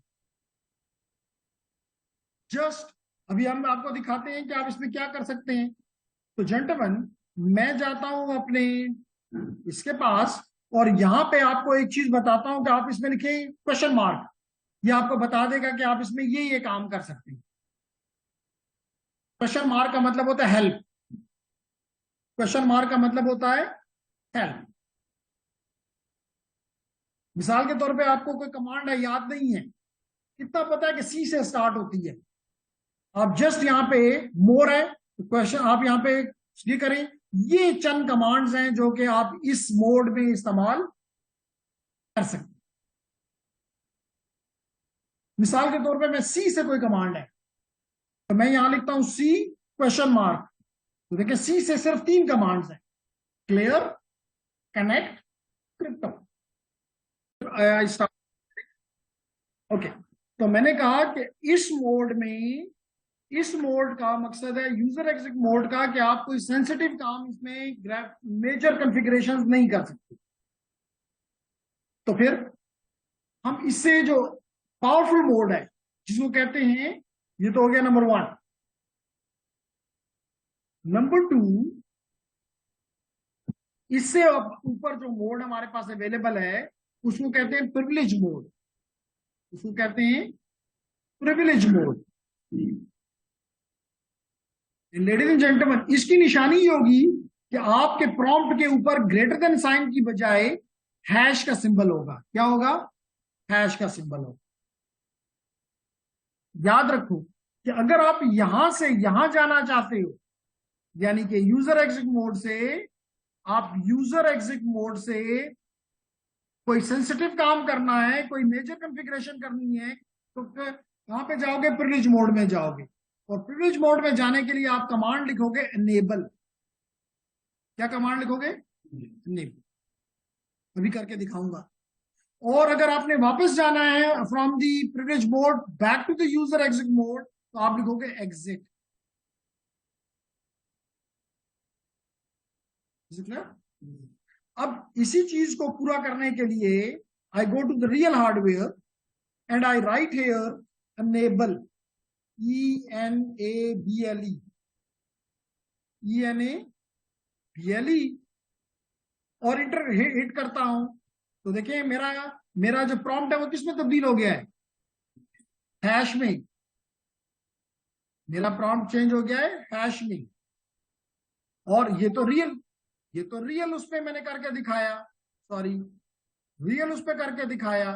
जस्ट अभी हम आपको दिखाते हैं कि आप इसमें क्या कर सकते हैं। तो जेंटलमैन, मैं जाता हूं अपने इसके पास और यहां पे आपको एक चीज बताता हूं कि आप इसमें लिखें क्वेश्चन मार्क। ये आपको बता देगा कि आप इसमें ये काम कर सकते हैं। क्वेश्चन मार्क का मतलब होता है हेल्प। क्वेश्चन मार्क का मतलब होता है हेल्प। मिसाल के तौर पे आपको कोई कमांड है, याद नहीं है, इतना पता है कि सी से स्टार्ट होती है। आप जस्ट यहाँ पे मोर है क्वेश्चन, आप यहाँ पे ये करें, ये चंद कमांड्स हैं जो कि आप इस मोड में इस्तेमाल कर सकते हैं। मिसाल के तौर पे मैं सी से कोई कमांड है तो मैं यहां लिखता हूं सी क्वेश्चन मार्क। तो देखिए सी से सिर्फ 3 कमांड्स हैं, क्लियर, कनेक्ट, क्रिप्टो। ओके, तो मैंने कहा कि इस मोड का मकसद है, यूजर एग्जिट मोड का, कि आप कोई सेंसिटिव काम इसमें मेजर कॉन्फ़िगरेशंस नहीं कर सकते। तो फिर हम इससे जो पावरफुल मोड है जिसको कहते हैं, ये तो हो गया नंबर 1। नंबर 2, इससे ऊपर जो मोड हमारे पास अवेलेबल है उसको कहते हैं प्रिविलेज मोड। उसको कहते हैं privilege mode. Ladies and gentleman, इसकी निशानी ये होगी कि आपके प्रॉम्प्ट के ऊपर ग्रेटर देन साइन की बजाय हैश का सिंबल होगा। क्या होगा? हैश का सिंबल होगा। याद रखो कि अगर आप यहां से यहां जाना चाहते हो, यानी कि यूजर एग्जिट मोड से, आप यूजर एग्जिट मोड से कोई सेंसिटिव काम करना है, कोई मेजर कॉन्फ़िगरेशन करनी है, तो कहां पे जाओगे? प्रिविलेज मोड में जाओगे। और प्रिविलेज मोड में जाने के लिए आप कमांड लिखोगे एनेबल। क्या कमांड लिखोगे? एनेबल। अभी करके दिखाऊंगा। और अगर आपने वापस जाना है from the privilege mode back to the user exit mode, तो आप लिखोगे एग्जिट। अब इसी चीज को पूरा करने के लिए I go to the real hardware and I write here enable, ENABLE, ENABLE, और इंटर हिट करता हूं तो देखिए मेरा मेरा जो प्रॉम्प्ट है वो किसमें तब्दील हो गया है? हैश में। मेरा प्रॉम्प्ट चेंज हो गया है हैश में। और ये तो रियल उस पर मैंने करके दिखाया, सॉरी, रियल उस पर करके दिखाया।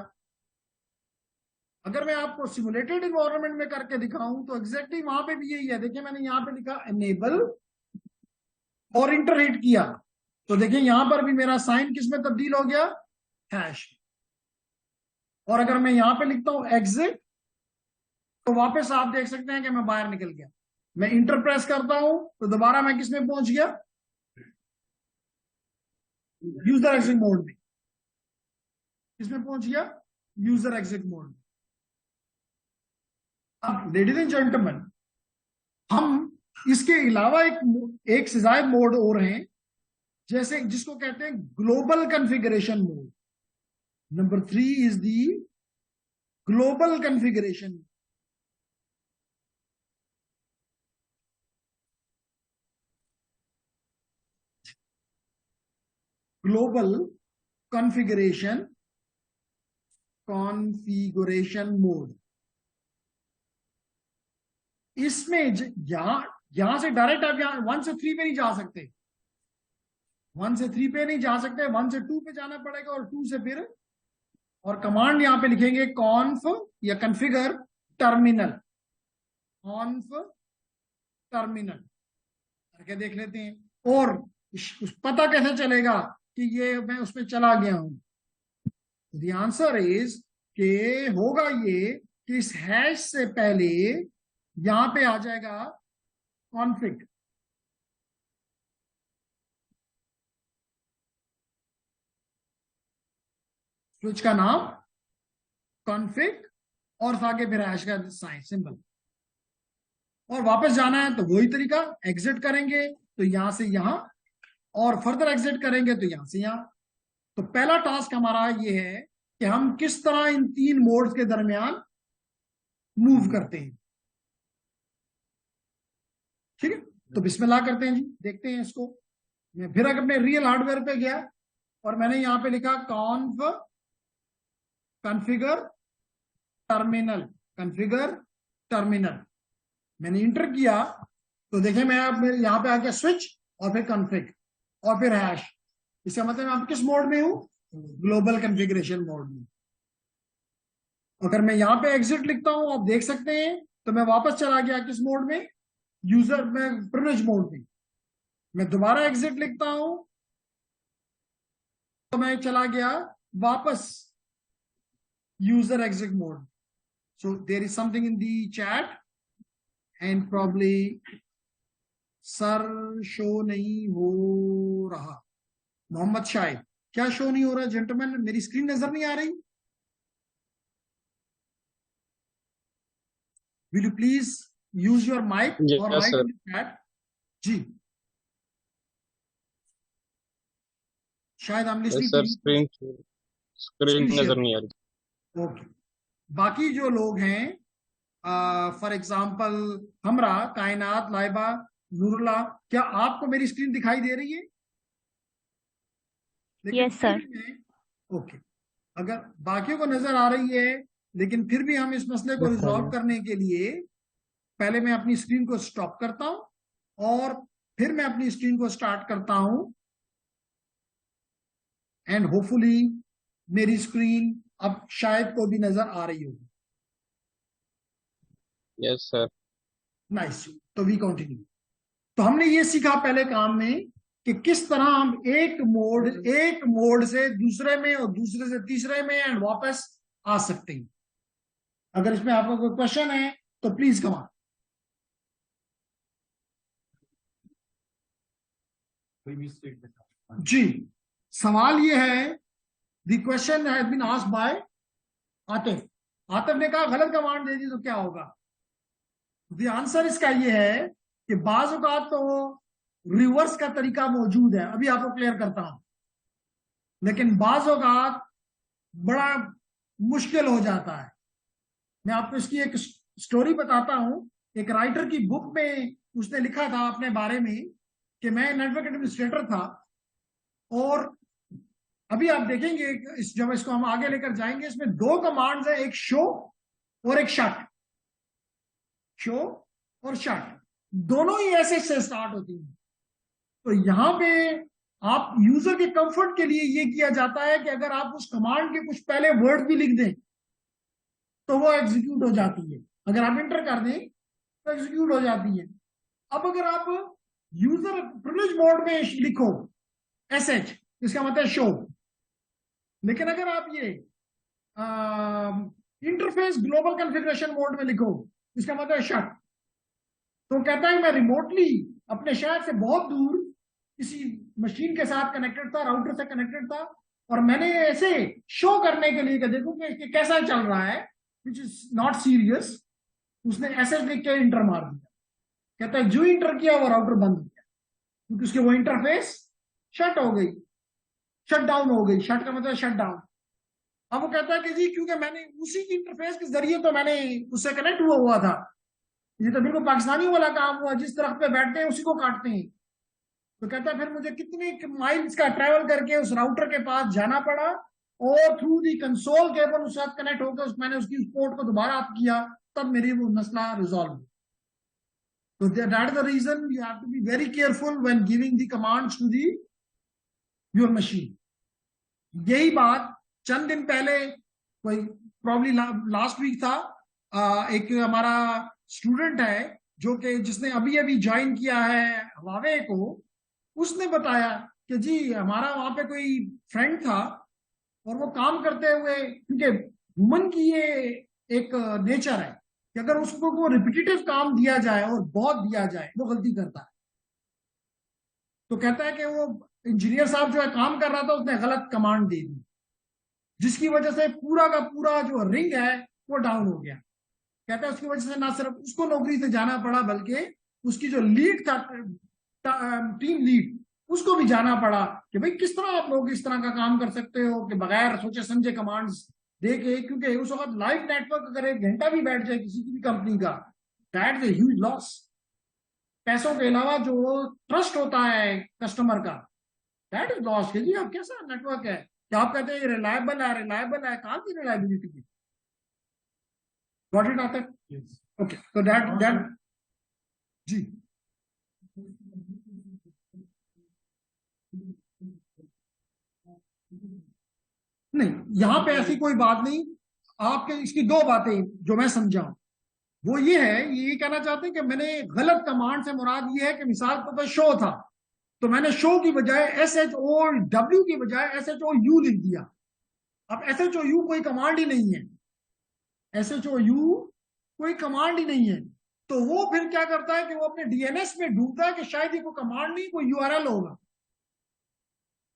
अगर मैं आपको सिमुलेटेड इन्वायरमेंट में करके दिखाऊं तो एग्जैक्टली वहां पे भी यही है। देखिए मैंने यहां पे लिखा एनेबल और इंटर हिट किया, तो देखिए यहां पर भी मेरा साइन किस में तब्दील हो गया? हैश। और अगर मैं यहां पे लिखता हूं एग्जिट, तो वापस आप देख सकते हैं कि मैं बाहर निकल गया। मैं इंटर प्रेस करता हूं तो दोबारा मैं किसमें पहुंच गया? यूजर एग्जिट मोड में। किसमें पहुंच गया? यूजर एग्जिट मोड में। अब लेडीज एंड जेंटलमैन, हम इसके अलावा एक से ज्यादा मोड और हैं, जैसे जिसको कहते हैं global configuration mode. Number 3 is the global configuration. Global configuration mode. इसमें यहां से डायरेक्ट आप यहां 1 से 3 पे नहीं जा सकते। 1 से 3 पे नहीं जा सकते, 1 से 2 पे जाना पड़ेगा और 2 से फिर, और कमांड यहां पे लिखेंगे कॉन्फ या कॉन्फ़िगर टर्मिनल। कॉन्फ टर्मिनल करके देख लेते हैं। और पता कैसे चलेगा कि ये मैं उस पर चला गया हूं? द आंसर इज के होगा ये कि इस हैश से पहले यहां पे आ जाएगा कॉन्फिग। स्विच का नाम, कॉन्फ़िग, और आगे फिर हैश का साइन सिंबल। और वापस जाना है तो वही तरीका, एग्जिट करेंगे तो यहां से यहां, और फर्दर एग्जिट करेंगे तो यहां से यहां। तो पहला टास्क हमारा ये है कि हम किस तरह इन 3 मोड्स के दरमियान मूव करते हैं। ठीक है, तो बिस्मिल्लाह करते हैं जी, देखते हैं इसको। मैं फिर अगर अपने रियल हार्डवेयर पे गया और मैंने यहां पे लिखा कॉन्फ़िगर टर्मिनल, कॉन्फ़िगर टर्मिनल, मैंने इंटर किया तो देखिए मैं अब यहां पे आ गया स्विच और फिर कॉन्फ़िग और फिर हैश। इसका मतलब मैं अब किस मोड में हूं? ग्लोबल कॉन्फ़िगरेशन मोड में। अगर मैं यहां पे एग्जिट लिखता हूं, आप देख सकते हैं, तो मैं वापस चला गया किस मोड में? यूजर में, प्रिविलेज मोड में। मैं दोबारा एग्जिट लिखता हूं तो मैं चला गया वापस user exit mode. So there is something in the chat and probably sir show नहीं हो रहा। मोहम्मद शाहिद, क्या शो नहीं हो रहा जेंटलमैन? मेरी स्क्रीन नजर नहीं आ रही? Will you please use your mic और yes right sir. In chat. जी, शायद I am yes listening to sir, you. Screen screen screen share. नजर नहीं आ रही। ओके, बाकी जो लोग हैं, फॉर एग्जाम्पल हमरा, कायनात, लाइबा, नूरला, क्या आपको मेरी स्क्रीन दिखाई दे रही है? लेकिन यस फिर सर। भी मैं, ओके, अगर बाकियों को नजर आ रही है, लेकिन फिर भी हम इस मसले को रिजॉल्व करने के लिए पहले मैं अपनी स्क्रीन को स्टॉप करता हूं और फिर मैं अपनी स्क्रीन को स्टार्ट करता हूं, एंड होपफुली मेरी स्क्रीन अब शायद को भी नजर आ रही होगी। Yes sir. नाइस, तो वी कंटिन्यू। तो हमने ये सीखा पहले काम में कि किस तरह हम एक मोड से दूसरे में और दूसरे से तीसरे में एंड वापस आ सकते हैं। अगर इसमें आपका कोई क्वेश्चन है तो प्लीज कमा। जी, सवाल ये है, the question has been asked by Atif. Atif ने कहा गलत कमांड दे दी तो क्या होगा? द आंसर इसका ये है कि बाज़ औक़ात तो रिवर्स का तरीका मौजूद है, अभी आपको क्लियर करता हूं, लेकिन बाज़ औक़ात बड़ा मुश्किल हो जाता है। मैं आपको इसकी एक स्टोरी बताता हूं। एक राइटर की बुक में उसने लिखा था अपने बारे में कि मैं नेटवर्क एडमिनिस्ट्रेटर था, और अभी आप देखेंगे जब इसको हम आगे लेकर जाएंगे, इसमें 2 कमांड्स है, एक शो और एक शट। शो और शट दोनों ही ऐसे से स्टार्ट होती हैं। तो यहां पे आप यूजर के कंफर्ट के लिए ये किया जाता है कि अगर आप उस कमांड के कुछ पहले वर्ड भी लिख दें तो वो एग्जीक्यूट हो जाती है, अगर आप इंटर कर दें तो एग्जीक्यूट हो जाती है। अब अगर आप यूजर प्रिविलेज मोड में लिखो एसएच, इसका मतलब शो, लेकिन अगर आप ये इंटरफेस ग्लोबल कॉन्फ़िगरेशन मोड में लिखो, इसका मतलब शट, तो कहता है मैं रिमोटली अपने शहर से बहुत दूर किसी मशीन के साथ कनेक्टेड था, राउटर से कनेक्टेड था, और मैंने ऐसे शो करने के लिए कि देखो कि कैसा चल रहा है, विच इज नॉट सीरियस, उसने ऐसे लिख के इंटर मार दिया। कहता है जो इंटर किया वो राउटर बंद हो गया, क्योंकि उसकी वो इंटरफेस शट हो गई, शट डाउन हो गई। शट का मतलब शट डाउन। अब वो कहता है कि जी क्योंकि मैंने उसी इंटरफेस के जरिए तो मैंने उससे कनेक्ट हुआ था, ये तो बिल्कुल पाकिस्तानी वाला काम हुआ, जिस तरफ पे बैठते हैं उसी को काटते हैं। तो कहता है फिर मुझे कितने माइल्स का ट्रेवल करके उस राउटर के पास जाना पड़ा, और थ्रू दी कंसोल केबल उसके साथ कनेक्ट होकर मैंने उसकी उस पोर्ट को दोबारा अप किया, तब मेरी वो मसला रिजॉल्व हुआ। तो that is the reason you have to be very careful when giving the commands to the your machine. यही बात चंद दिन पहले, कोई प्रॉब्ली लास्ट वीक था, एक हमारा स्टूडेंट है जो कि जिसने अभी अभी ज्वाइन किया है हवावे को, उसने बताया कि जी हमारा वहां पे कोई फ्रेंड था, और वो काम करते हुए, क्योंकि ह्यूमन की ये एक नेचर है कि अगर उसको वो रिपीटेटिव काम दिया जाए और बहुत दिया जाए वो गलती करता है। तो कहता है कि वो इंजीनियर साहब जो है काम कर रहा था, उसने गलत कमांड दे दी, जिसकी वजह से पूरा का पूरा जो रिंग है वो डाउन हो गया। कहता है उसकी वजह से ना सिर्फ उसको नौकरी से जाना पड़ा, बल्कि उसकी जो लीड था, टीम लीड, उसको भी जाना पड़ा कि भाई किस तरह आप लोग इस तरह का काम कर सकते हो कि बगैर सोचे समझे कमांड्स दे के। क्योंकि उस वक्त लाइव नेटवर्क अगर 1 घंटा भी बैठ जाए किसी की भी कंपनी का, that is a huge loss. पैसों के अलावा जो ट्रस्ट होता है कस्टमर का, दैट इज लॉस। जी अब कैसा नेटवर्क है कि आप कहते हैं रिलायबल है, रिलायबल है, कहाँ की रिलायबिलिटी की। गॉट इट आता है? ओके, तो दैट जी नहीं, यहां पे ऐसी कोई बात नहीं। आपके इसकी 2 बातें जो मैं समझा, वो ये कहना चाहते हैं कि मैंने गलत कमांड से मुराद ये है कि मिसाल के तौर शो था, तो मैंने शो की बजाय SHOW की बजाय SHOU लिख दिया। अब SHOU कोई कमांड ही नहीं है, SHOU कोई कमांड ही नहीं है। तो वो फिर क्या करता है कि वो अपने DNS में ढूंढता है कि शायद ये कोई कमांड नहीं, कोई URL होगा।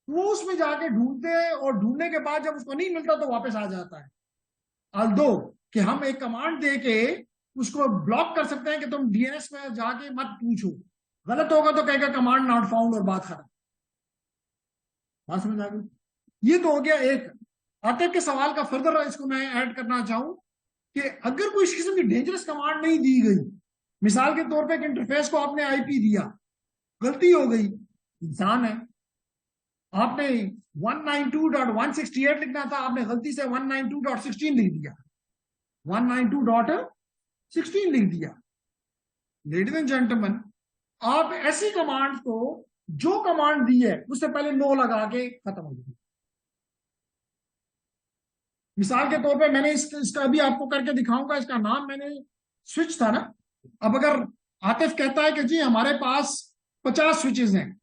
वो उसमें जाके ढूंढते हैं और ढूंढने के बाद जब उसको नहीं मिलता तो वापस आ जाता है। अल्दो कि हम एक कमांड दे के उसको ब्लॉक कर सकते हैं कि तुम DNS में जाके मत पूछो, गलत होगा तो कहेगा कमांड नॉट फाउंड और बात खत्म। बात समझ आ गई? ये तो हो गया एक। आतिफ के सवाल का फर्दर इसको मैं ऐड करना चाहूं कि अगर कोई इस किस्म की डेंजरस कमांड नहीं दी गई, मिसाल के तौर पे एक इंटरफेस को आपने IP दिया, गलती हो गई, इंसान है, आपने 192.168 लिखना था, आपने गलती से 192.16 लिख दिया, 192.16 लिख दिया। लेडीज एंड जेंटलमैन, आप ऐसी कमांड को जो कमांड दी है उससे पहले नो लगा के खत्म हो जाए। मिसाल के तौर पे मैंने इसका अभी आपको करके दिखाऊंगा, इसका नाम मैंने स्विच था ना। अब अगर आतिफ कहता है कि जी हमारे पास 50 स्विचेस हैं,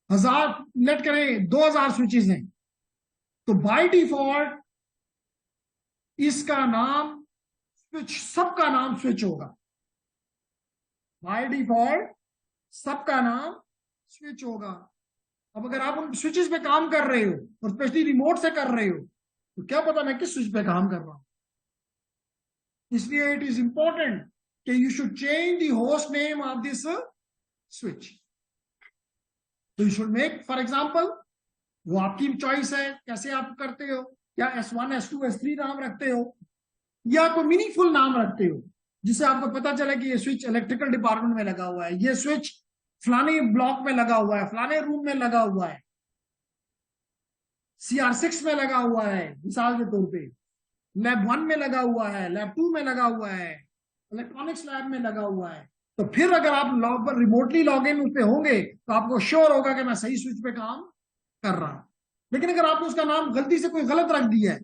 1000 लेट करें 2000 स्विचेस हैं, तो बाय डिफॉल्ट इसका नाम स्विच, सबका नाम स्विच होगा। बाय डिफॉल्ट सबका नाम स्विच होगा। अब अगर आप उन स्विचेस पे काम कर रहे हो और स्पेशली रिमोट से कर रहे हो, तो क्या पता मैं किस स्विच पे काम कर रहा हूं। इसलिए इट इज इंपॉर्टेंट कि you should change the host name of this switch. तो you should make, for example, वो आपकी चॉइस है कैसे आप करते हो, या S1 S2 S3 नाम रखते हो, या कोई मीनिंगफुल नाम रखते हो जिससे आपको पता चले कि ये स्विच इलेक्ट्रिकल डिपार्टमेंट में लगा हुआ है, ये स्विच फलाने ब्लॉक में लगा हुआ है, फलाने रूम में लगा हुआ है, CR6 में लगा हुआ है, मिसाल के तौर पे लैब 1 में लगा हुआ है, लैब 2 में लगा हुआ है, इलेक्ट्रॉनिक्स लैब में लगा हुआ है। तो फिर अगर आप रिमोटली लॉग इन उस पे होंगे तो आपको श्योर होगा कि मैं सही स्विच पे काम कर रहा हूं। लेकिन अगर आपने उसका नाम गलती से कोई गलत रख दिया है,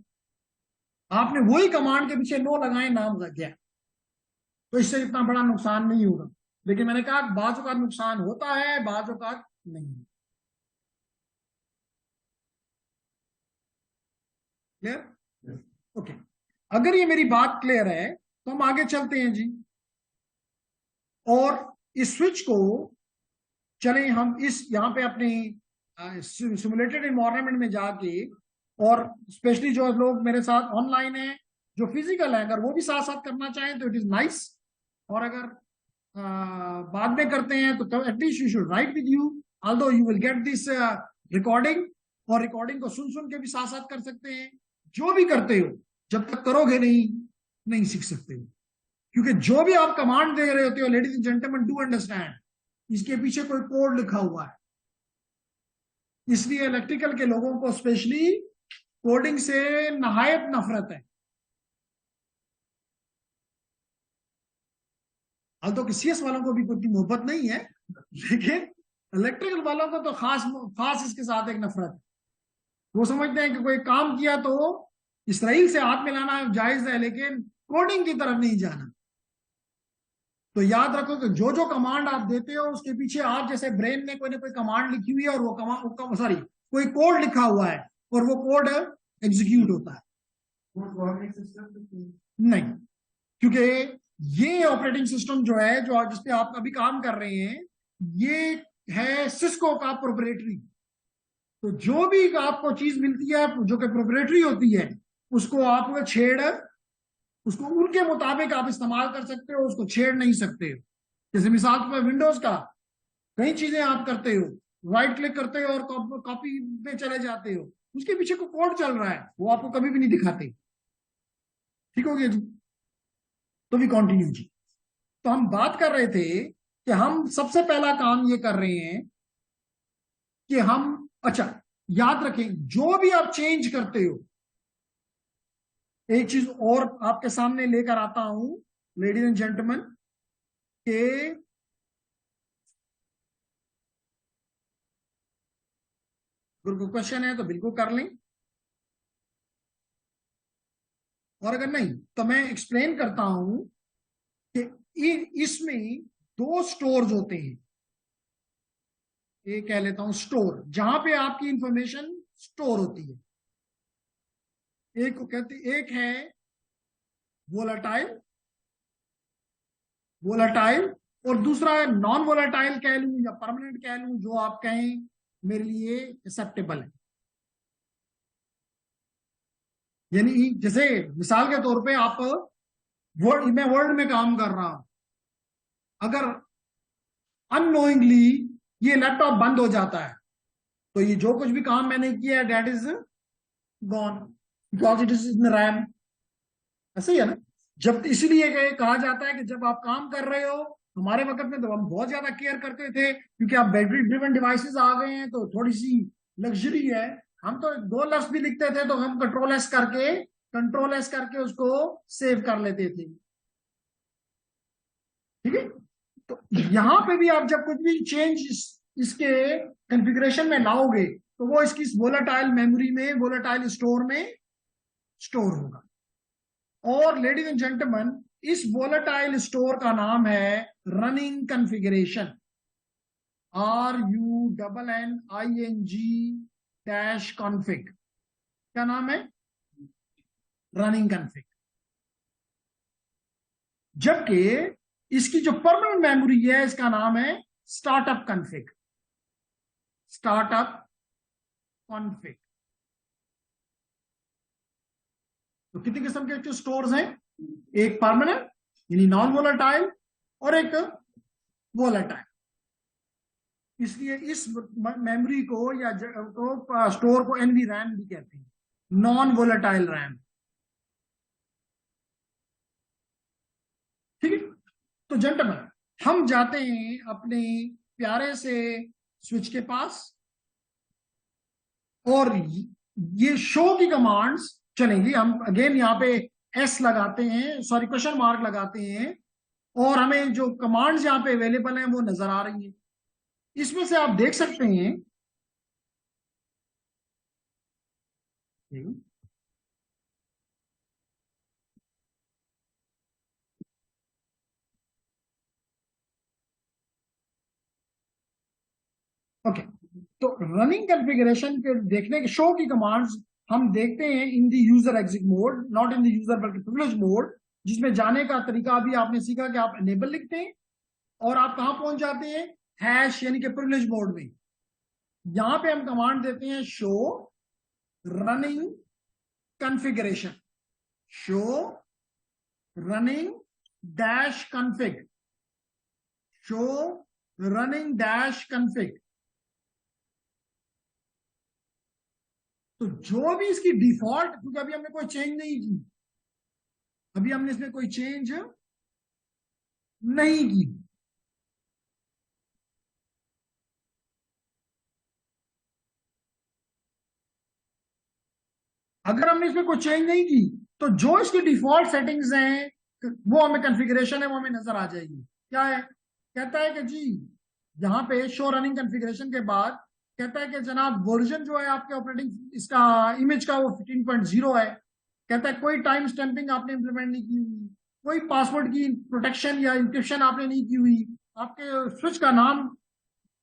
आपने वही कमांड के पीछे नो लगाए, नाम लग गया, तो इससे इतना बड़ा नुकसान नहीं होगा। लेकिन मैंने कहा बाजू का नुकसान होता है, बाजू का नहीं। क्लियर? ओके, अगर ये मेरी बात क्लियर है तो हम आगे चलते हैं जी। और इस स्विच को चलें हम इस यहां पे अपनी सिमुलेटेड इन्वायरमेंट में जाके, और स्पेशली जो लोग मेरे साथ ऑनलाइन हैं, जो फिजिकल है, अगर वो भी साथ साथ करना चाहें तो इट इज नाइस। और अगर बाद में करते हैं तो at least you should write with you, although you will get this recording, और रिकॉर्डिंग को सुन सुन के भी साथ साथ कर सकते हैं। जो भी करते हो, जब तक करोगे नहीं सीख सकते हो। क्योंकि जो भी आप कमांड दे रहे होते हो, ladies and gentleman, do understand, इसके पीछे कोई कोड लिखा हुआ है। इसलिए इलेक्ट्रिकल के लोगों को स्पेशली कोडिंग से नहायत नफरत है। हाल तो CS वालों को भी कोई मोहब्बत नहीं है, लेकिन इलेक्ट्रिकल वालों को तो खास इसके साथ एक नफरत है। वो समझते हैं कि कोई काम किया तो इसराइल से हाथ मिलाना जायज है, लेकिन कोडिंग की तरफ नहीं जाना। तो याद रखो कि जो जो कमांड आप देते हो उसके पीछे आप जैसे ब्रेन में कोई ना कोई कमांड लिखी हुई है, और वो कमांड सॉरी कोई कोड लिखा हुआ है, और वो कोड एग्जीक्यूट होता है। नहीं, क्योंकि ये ऑपरेटिंग सिस्टम जो है, जो जिसपे आप अभी काम कर रहे हैं, ये है सिस्को का प्रोप्राइटरी। तो जो भी आपको चीज मिलती है जो कि प्रोप्राइटरी होती है, उसको आप उसको उनके मुताबिक आप इस्तेमाल कर सकते हो, उसको छेड़ नहीं सकते हो। जैसे मिसाल के विंडोज का कई चीजें आप करते हो, राइट क्लिक करते हो और कॉपी में चले जाते हो, उसके पीछे को कोड चल रहा है, वो आपको कभी भी नहीं दिखाते। ठीक हो गया जी। तो भी कंटिन्यू जी। तो हम बात कर रहे थे कि हम सबसे पहला काम ये कर रहे हैं कि हम, अच्छा याद रखें, जो भी आप चेंज करते हो, एक चीज और आपके सामने लेकर आता हूं लेडीज एंड जेंटलमैन, के अगर कोई क्वेश्चन है तो बिल्कुल कर लें, और अगर नहीं तो मैं एक्सप्लेन करता हूं कि इसमें दो स्टोर्स होते हैं। ये कह लेता हूं स्टोर, जहां पे आपकी इंफॉर्मेशन स्टोर होती है। एक को कहते, एक है वोलाटाइल, वोलाटाइल, और दूसरा है नॉन वोलाटाइल कह लूं या परमानेंट कह लूं, जो आप कहें मेरे लिए एक्सेप्टेबल है। यानी जैसे मिसाल के तौर पे आप मैं वर्ड में काम कर रहा हूं, अगर अननोइंगली ये लैपटॉप बंद हो जाता है, तो ये जो कुछ भी काम मैंने किया है that is gone, because it is in RAM. ऐसे ही है ना। जब इसीलिए कहा जाता है कि जब आप काम कर रहे हो, हमारे वक्त में तो हम बहुत ज्यादा केयर करते थे, क्योंकि आप बैटरी ड्रिवन डिवाइसेस आ गए हैं तो थोड़ी सी लग्जरी है। हम तो दो लफ्ज भी लिखते थे तो हम कंट्रोल एस करके उसको सेव कर लेते थे। ठीक है। तो यहां पे भी आप जब कुछ भी चेंज इसके कॉन्फ़िगरेशन में लाओगे, तो वो इसकी वोलेटाइल मेमोरी में, वोलेटाइल स्टोर में स्टोर होगा। और लेडीज एंड जेंटलमैन, इस वोलेटाइल स्टोर का नाम है रनिंग कॉन्फ़िगरेशन, RUNNING क्या नाम है? Running config. जबकि इसकी जो परमानेंट मेमोरी है, इसका नाम है स्टार्टअप कॉन्फ़िग, स्टार्टअप कॉन्फ़िग। तो कितने किस्म के जो स्टोर्स हैं? एक परमानेंट यानी नॉन वोलेटाइल, और एक वोलेटाइल। इसलिए इस मेमोरी को या तो स्टोर को एनवी रैम भी कहते हैं, नॉन वोलेटाइल रैम। ठीक है। तो जेंटलमैन, हम जाते हैं अपने प्यारे से स्विच के पास, और ये शो की कमांड्स चलेंगी। हम अगेन यहाँ पे एस लगाते हैं, सॉरी क्वेश्चन मार्क लगाते हैं, और हमें जो कमांड्स यहाँ पे अवेलेबल हैं वो नजर आ रही हैं। इसमें से आप देख सकते हैं, ओके। तो रनिंग कॉन्फ़िगरेशन के देखने के शो की कमांड्स हम देखते हैं in the user exit mode, not in the user बल्कि प्रिविलेज मोड, जिसमें जाने का तरीका भी आपने सीखा कि आप एनेबल लिखते हैं और आप कहां पहुंच जाते हैं, हैश यानी कि प्रिविलेज मोड में। यहां पे हम कमांड देते हैं show running configuration, show running dash config, show running dash config. तो जो भी इसकी डिफॉल्ट, क्योंकि अभी हमने कोई चेंज नहीं की, अभी हमने इसमें कोई चेंज नहीं की, अगर हमने इसमें कोई चेंज नहीं की, तो जो इसकी डिफॉल्ट सेटिंग्स हैं, वो हमें कॉन्फ़िगरेशन है, वो हमें नजर आ जाएगी। क्या है? कहता है कि जी यहाँ पे शो रनिंग कॉन्फ़िगरेशन के बाद कहता है कि जनाब वर्जन जो है आपके ऑपरेटिंग इसका इमेज का वो 15.0 है। कहता है कोई टाइम स्टैंपिंग आपने इंप्लीमेंट नहीं की हुई, कोई पासवर्ड की प्रोटेक्शन या इंक्रिप्शन आपने नहीं की हुई, आपके स्विच का नाम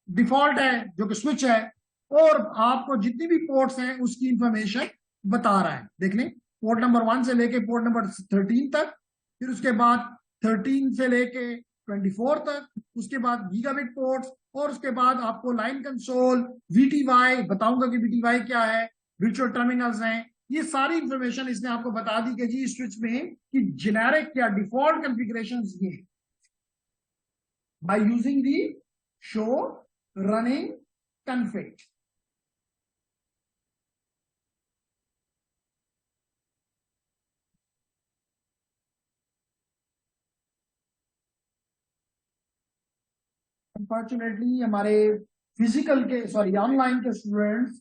डिफॉल्ट है जो कि स्विच है, और आपको जितनी भी पोर्ट्स हैं उसकी इंफॉर्मेशन बता रहा है। देख लें, पोर्ट नंबर 1 से लेके पोर्ट नंबर 13 तक, फिर उसके बाद 13 से लेके 24 तक, उसके बाद गीगाबिट पोर्ट्स, और उसके बाद आपको लाइन कंसोल, वीटीवाई बताऊंगा कि वीटीवाई क्या है, वर्चुअल टर्मिनल्स हैं, ये सारी इंफॉर्मेशन इसने आपको बता दी कि जी स्विच में कि जेनेरिक या डिफॉल्ट कॉन्फ़िगरेशंस ये बाय यूजिंग दी शो रनिंग कॉन्फिग। अनफॉर्चुनेटली हमारे फिजिकल के सॉरी ऑनलाइन के स्टूडेंट्स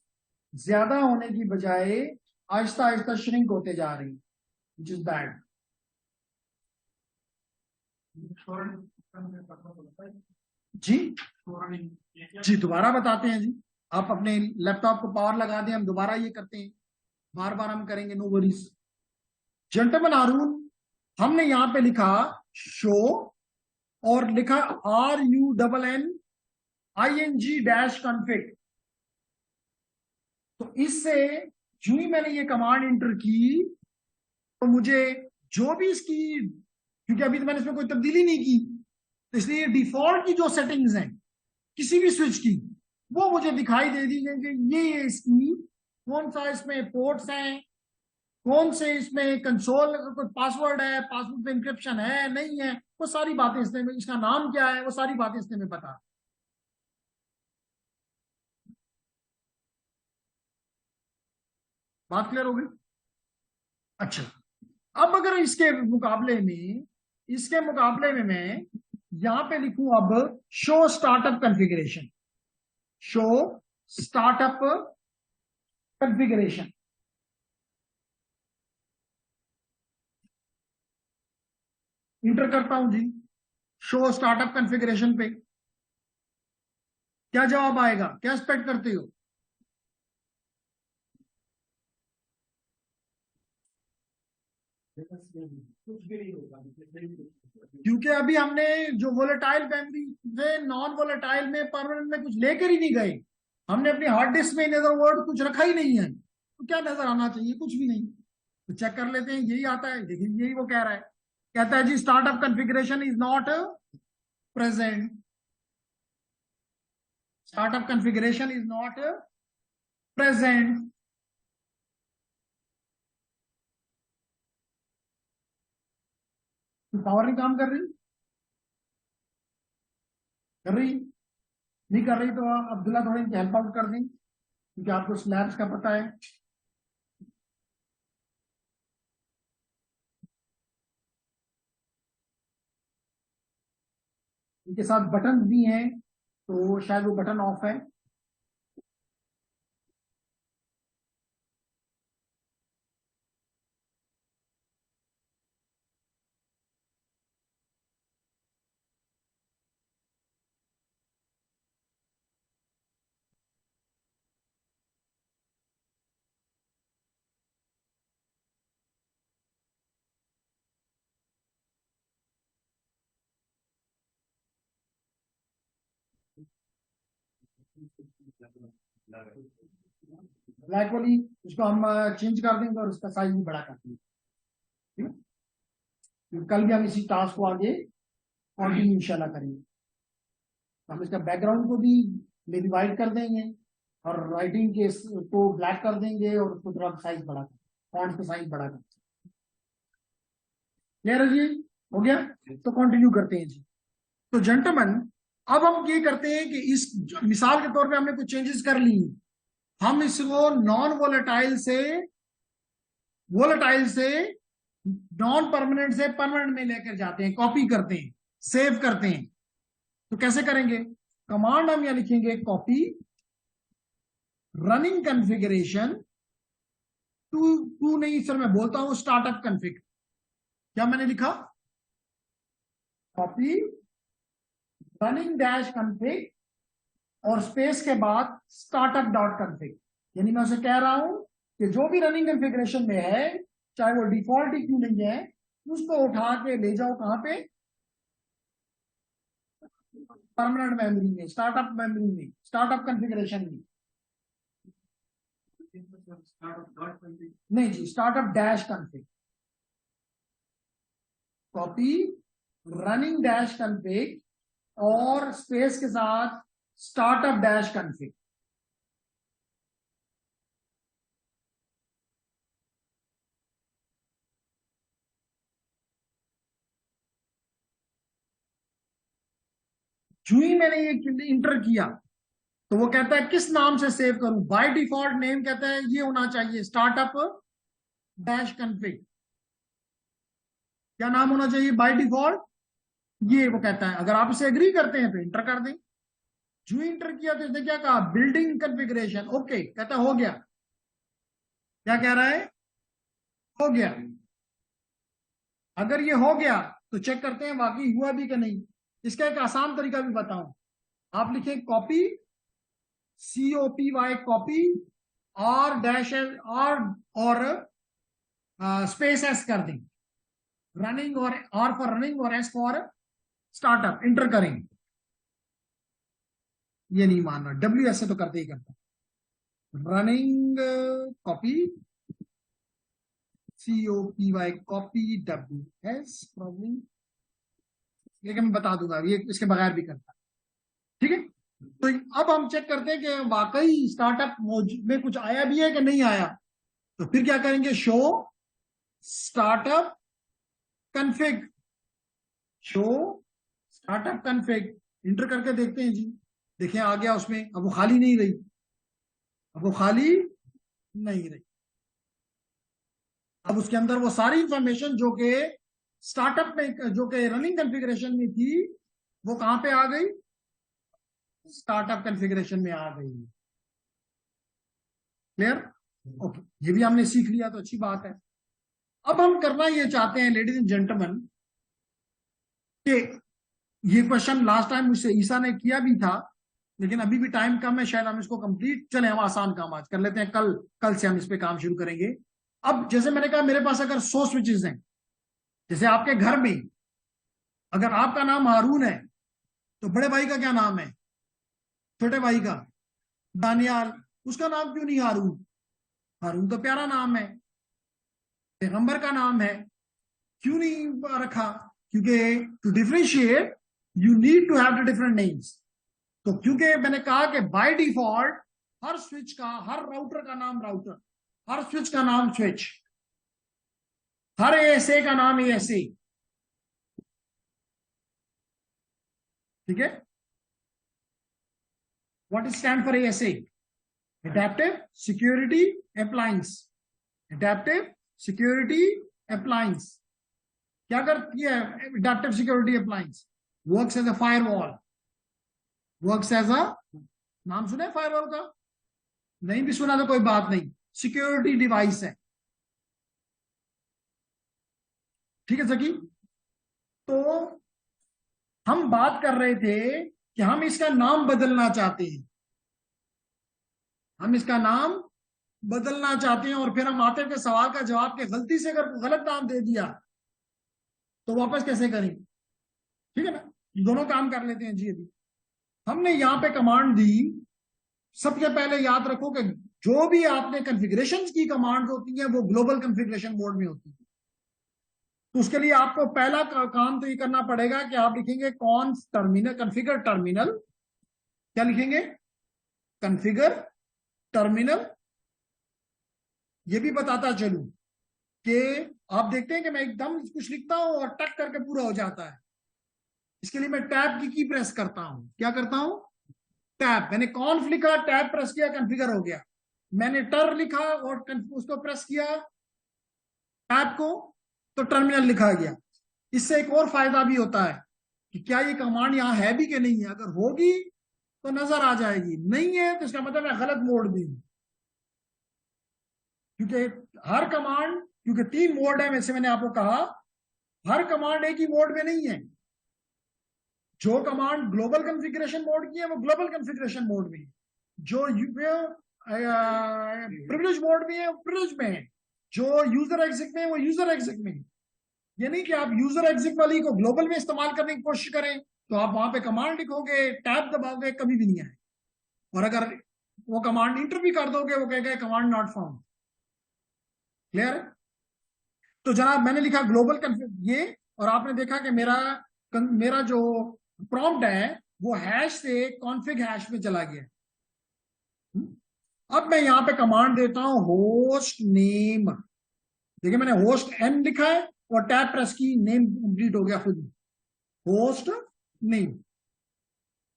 ज्यादा होने की बजाय आहिस्ता आहिस्ता श्रिंक होते जा रहे हैं, विच इज बैड। जी जी दोबारा बताते हैं जी, आप अपने लैपटॉप को पावर लगा दें, हम दोबारा ये करते हैं, बार बार हम करेंगे, नो वरीज। जेंटलमैन हारून, हमने यहां पे लिखा शो और लिखा RUNNING-कॉन्फिग। तो इससे जो ही मैंने ये कमांड इंटर की तो मुझे जो भी इसकी, क्योंकि अभी तो मैंने इसमें कोई तब्दीली नहीं की, तो इसलिए डिफॉल्ट की जो सेटिंग्स हैं किसी भी स्विच की वो मुझे दिखाई दे दी कि ये इसकी कौन सा इसमें पोर्ट्स हैं, कौन से इसमें कंसोल कोई पासवर्ड है, पासवर्ड पे इंक्रिप्शन है नहीं है, वो सारी बातें इसने, इसका नाम क्या है, वो सारी बातें इसने में बता। बात क्लियर हो गई? अच्छा, अब अगर इसके मुकाबले में मैं यहां पे लिखूं अब show startup configuration, show startup configuration, inter करता हूं जी शो स्टार्टअप कॉन्फ़िगरेशन पे, क्या जवाब आएगा, क्या एक्सपेक्ट करते हो? क्योंकि अभी हमने जो वोलेटाइल मेमोरी से नॉन वोलेटाइल में परमानेंट में कुछ लेकर ही नहीं गए, हमने अपनी हार्ड डिस्क में इन अदर वर्ड कुछ रखा ही नहीं है, तो क्या नजर आना चाहिए, कुछ भी नहीं। तो चेक कर लेते हैं, यही आता है, देखिए यही वो कह रहा है, कहता है जी startup configuration is not present, startup configuration is not present. Power नहीं काम कर रही, कर रही नहीं कर रही, तो अब्दुल्ला थोड़ी हेल्प आउट कर दें, क्योंकि आपको स्लैब्स का पता है। इनके साथ बटन भी हैं, तो शायद वो बटन ऑफ है। ब्लैक वाली उसको हम चेंज कर देंगे और उसका साइज भी बड़ा कर देंगे, ठीक है? तो कल भी हम इसी टास्क को आगे कंटिन्यू इंशाल्लाह करेंगे। तो हम इसका बैकग्राउंड को भी मे बी वाइट कर देंगे और राइटिंग के को ब्लैक कर देंगे और उसको थोड़ा साइज बड़ा कर, फॉन्ट का साइज बड़ा कर। क्लियर है जी? हो गया? तो कंटिन्यू करते हैं जी। तो जेंटलमैन, अब हम ये करते हैं कि इस मिसाल के तौर पे हमने कुछ चेंजेस कर ली, हम इसको नॉन वोलेटाइल से नॉन परमानेंट से परमानेंट में लेकर जाते हैं, कॉपी करते हैं, सेव करते हैं। तो कैसे करेंगे? कमांड हम यहां लिखेंगे copy running configuration to, to नहीं सर मैं बोलता हूं स्टार्टअप कॉन्फ़िग। क्या मैंने लिखा? कॉपी रनिंग डैश कॉन्फ़िग और स्पेस के बाद स्टार्टअप डॉट कॉन्फ़िग। यानी मैं उसे कह रहा हूं कि जो भी रनिंग कॉन्फ़िगरेशन में है, चाहे वो डिफॉल्ट ही क्यों नहीं है, उसको उठा के ले जाओ कहां पे? परमानेंट मेमोरी में, स्टार्टअप मेमोरी में, स्टार्टअप कॉन्फ़िगरेशन में। नहीं जी, startup dash config, copy running dash config और स्पेस के साथ स्टार्टअप डैश कन्फिग। जो ही मैंने ये इंटर किया तो वो कहता है किस नाम से सेव करूं। बाय डिफॉल्ट नेम कहता है ये होना चाहिए स्टार्टअप डैश कन्फिग। क्या नाम होना चाहिए बाय डिफॉल्ट? ये वो कहता है। अगर आप इसे एग्री करते हैं तो इंटर कर दें। जो इंटर किया तो इसने क्या कहा, बिल्डिंग कॉन्फ़िगरेशन। ओके कहता है हो गया। क्या कह रहा है? हो गया। अगर ये हो गया तो चेक करते हैं वाकई हुआ भी कि नहीं। इसका एक आसान तरीका भी बताऊं। आप लिखें कॉपी, COPY कॉपी, और डैश और स्पेस एस कर दें। रनिंग और आर फॉर रनिंग और एस फॉर स्टार्टअप। इंटर करें। ये नहीं मान रहा, WS से तो करते ही करता। Running copy, COPY copy, WS problem, लेकिन मैं बता दूंगा ये इसके बगैर भी करता। ठीक है। तो अब हम चेक करते हैं कि वाकई स्टार्टअप में कुछ आया भी है कि नहीं आया। तो फिर क्या करेंगे, show startup config, show startup config. Inter करके देखते हैं जी। देखिए आ गया उसमें। अब वो खाली नहीं रही, अब वो खाली नहीं रही। अब उसके अंदर वो सारी इंफॉर्मेशन जो कि स्टार्टअप में, जो कि रनिंग कॉन्फ़िगरेशन में थी, वो कहां पे आ गई, स्टार्टअप कॉन्फ़िगरेशन में आ गई। क्लियर? ओके, ये भी हमने सीख लिया तो अच्छी बात है। अब हम करना ये चाहते हैं लेडीज एंड जेंटलमैन कि ये क्वेश्चन लास्ट टाइम मुझसे ईसा ने किया भी था, लेकिन अभी भी टाइम कम है, शायद हम इसको कंप्लीट, चले हम आसान काम आज कर लेते हैं, कल कल से हम इस पे काम शुरू करेंगे। अब जैसे मैंने कहा मेरे पास अगर 100 स्विचेस हैं, जैसे आपके घर में अगर आपका नाम हारून है तो बड़े भाई का क्या नाम है, छोटे भाई का दानियाल, उसका नाम क्यों नहीं हारून? हारून तो प्यारा नाम है, पैगंबर का नाम है, क्यों नहीं रखा? क्योंकि to differentiate you need to have the different names. तो क्योंकि मैंने कहा कि बाय डिफॉल्ट हर स्विच का, हर राउटर का नाम राउटर, हर स्विच का नाम स्विच, हर ASA का नाम ASA। ठीक है। What is stand for ASA? Adaptive security appliance. Adaptive security appliance क्या करती है? Adaptive security appliance works as a firewall. Works as a, नाम सुना है फायरवॉल का? नहीं भी सुना तो कोई बात नहीं, सिक्योरिटी डिवाइस है। ठीक है सकी। तो हम बात कर रहे थे कि हम इसका नाम बदलना चाहते हैं। हम इसका नाम बदलना चाहते हैं और फिर हम आते के सवाल का जवाब के गलती से अगर गलत नाम दे दिया तो वापस कैसे करेंगे? ठीक है ना। दोनों काम कर लेते हैं जी। अभी हमने यहां पे कमांड दी। सबसे पहले याद रखो कि जो भी आपने कॉन्फ़िगरेशन की कमांड होती है वो ग्लोबल कॉन्फ़िगरेशन मोड में होती है। तो उसके लिए आपको पहला काम तो ये करना पड़ेगा कि आप लिखेंगे कॉन टर्मिनल, कॉन्फ़िगर टर्मिनल। क्या लिखेंगे? Configure terminal. ये भी बताता चलूं कि आप देखते हैं कि मैं एकदम कुछ लिखता हूं और टक करके पूरा हो जाता है। इसके लिए मैं टैब की प्रेस करता हूं। क्या करता हूं? टैब। मैंने कॉन्फ लिखा, टैब प्रेस किया, कॉन्फ़िगर हो गया। मैंने टर लिखा और उसको प्रेस किया टैब को, तो टर्मिनल लिखा गया। इससे एक और फायदा भी होता है कि क्या ये कमांड यहां है भी कि नहीं है। अगर होगी तो नजर आ जाएगी, नहीं है तो इसका मतलब मैं गलत मोड में हूं। क्योंकि हर कमांड, क्योंकि 3 मोड है, वैसे मैंने आपको कहा हर कमांड एक ही मोड में नहीं है। जो कमांड ग्लोबल कॉन्फ़िगरेशन मोड की है वो ग्लोबल कॉन्फ़िगरेशन मोड में है, जो प्रिविलेज मोड में है प्रिविलेज में है, जो यूजर एग्जिट में है वो यूजर एग्जिट में है। ये नहीं कि आप यूजर एग्जिट वाली को ग्लोबल में इस्तेमाल करने की कोशिश करें तो आप वहां पे कमांड लिखोगे, टैब दबाओगे, कभी भी नहीं आए। और अगर वो कमांड इंटर भी कर दोगे वो कहेगा कमांड नॉट फाउंड। क्लियर है? तो जनाब मैंने लिखा ग्लोबल ये, और आपने देखा कि मेरा मेरा जो प्रॉम्प्ट है वो हैश से कॉन्फिग हैश में चला गया। अब मैं यहां पे कमांड देता हूं होस्ट नेम। देखिए मैंने होस्ट एन लिखा है और टैब प्रेस की, नेम कंप्लीट हो गया खुद। होस्ट नेम,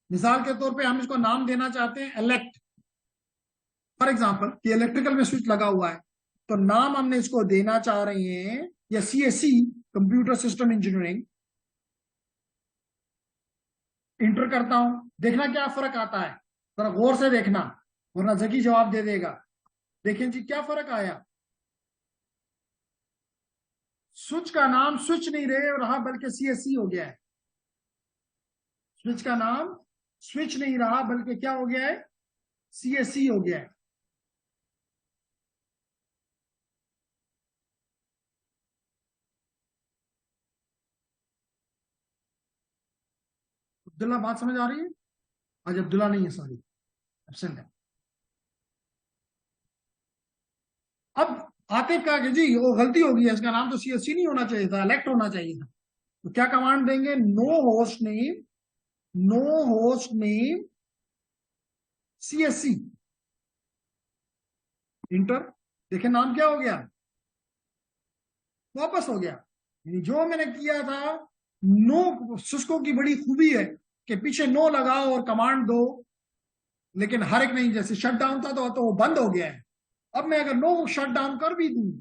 मिसाल के तौर पे हम इसको नाम देना चाहते हैं इलेक्ट, फॉर एग्जांपल कि इलेक्ट्रिकल में स्विच लगा हुआ है, तो नाम हमने इसको देना चाह रहे हैं या CSE computer system engineering. Inter करता हूं, देखना क्या फर्क आता है, जरा गौर से देखना वरना जगी जवाब दे देगा। देखें जी क्या फर्क आया। स्विच का नाम स्विच नहीं रहा बल्कि CSE हो गया है। स्विच का नाम स्विच नहीं रहा बल्कि क्या हो गया है, CSE हो गया है। अब्दुल्ला बात समझ आ रही है? आज अब्दुल्ला नहीं है, सॉरी एब्सेंट है। अब आते क्या कि जी वो गलती हो गई है, इसका नाम तो CSE नहीं होना चाहिए था, इलेक्ट होना चाहिए था। तो क्या कमांड देंगे, no host name, no host name CSE, enter. देखे नाम क्या हो गया, वापस हो गया। यानी जो मैंने किया था, नो सिस्को की बड़ी खूबी है कि पीछे नो लगाओ और कमांड दो, लेकिन हर एक नहीं, जैसे शट डाउन था तो वो बंद हो गया है। अब मैं अगर नो शट डाउन कर भी दूं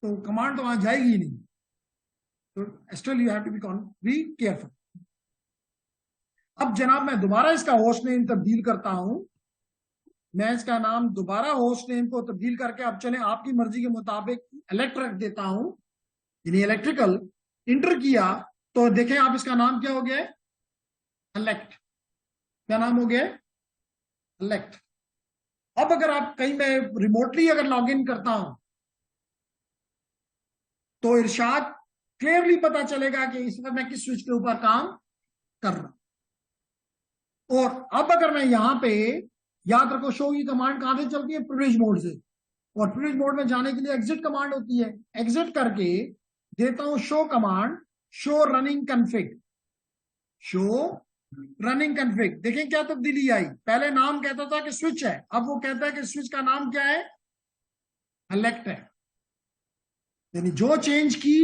तो कमांड तो वहां जाएगी नहीं। तो still you have to be careful. अब जनाब मैं दोबारा इसका होस्ट नेम तब्दील करता हूं। मैं इसका नाम दोबारा होस्ट नेम को तब्दील करके, अब चले आपकी मर्जी के मुताबिक इलेक्ट रख देता हूं, यानी इलेक्ट्रिकल। इंटर किया तो देखें आप, इसका नाम क्या हो गया है, इलेक्ट। क्या नाम हो गया है, इलेक्ट। अब अगर आप कहीं मैं रिमोटली अगर लॉग इन करता हूं तो इरशाद क्लियरली पता चलेगा कि इस वक्त मैं किस स्विच के ऊपर काम कर रहा हूं। और अब अगर मैं यहां पे, याद रखो शो की कमांड कहां से चलती है, प्रिविलेज मोड से, और प्रिविलेज मोड में जाने के लिए एग्जिट कमांड होती है। एग्जिट करके देता हूं show command, show running config, show running config. देखें क्या तब्दीली आई, पहले नाम कहता था कि स्विच है, अब वो कहता है कि स्विच का नाम क्या है, इलेक्ट है। यानी जो चेंज की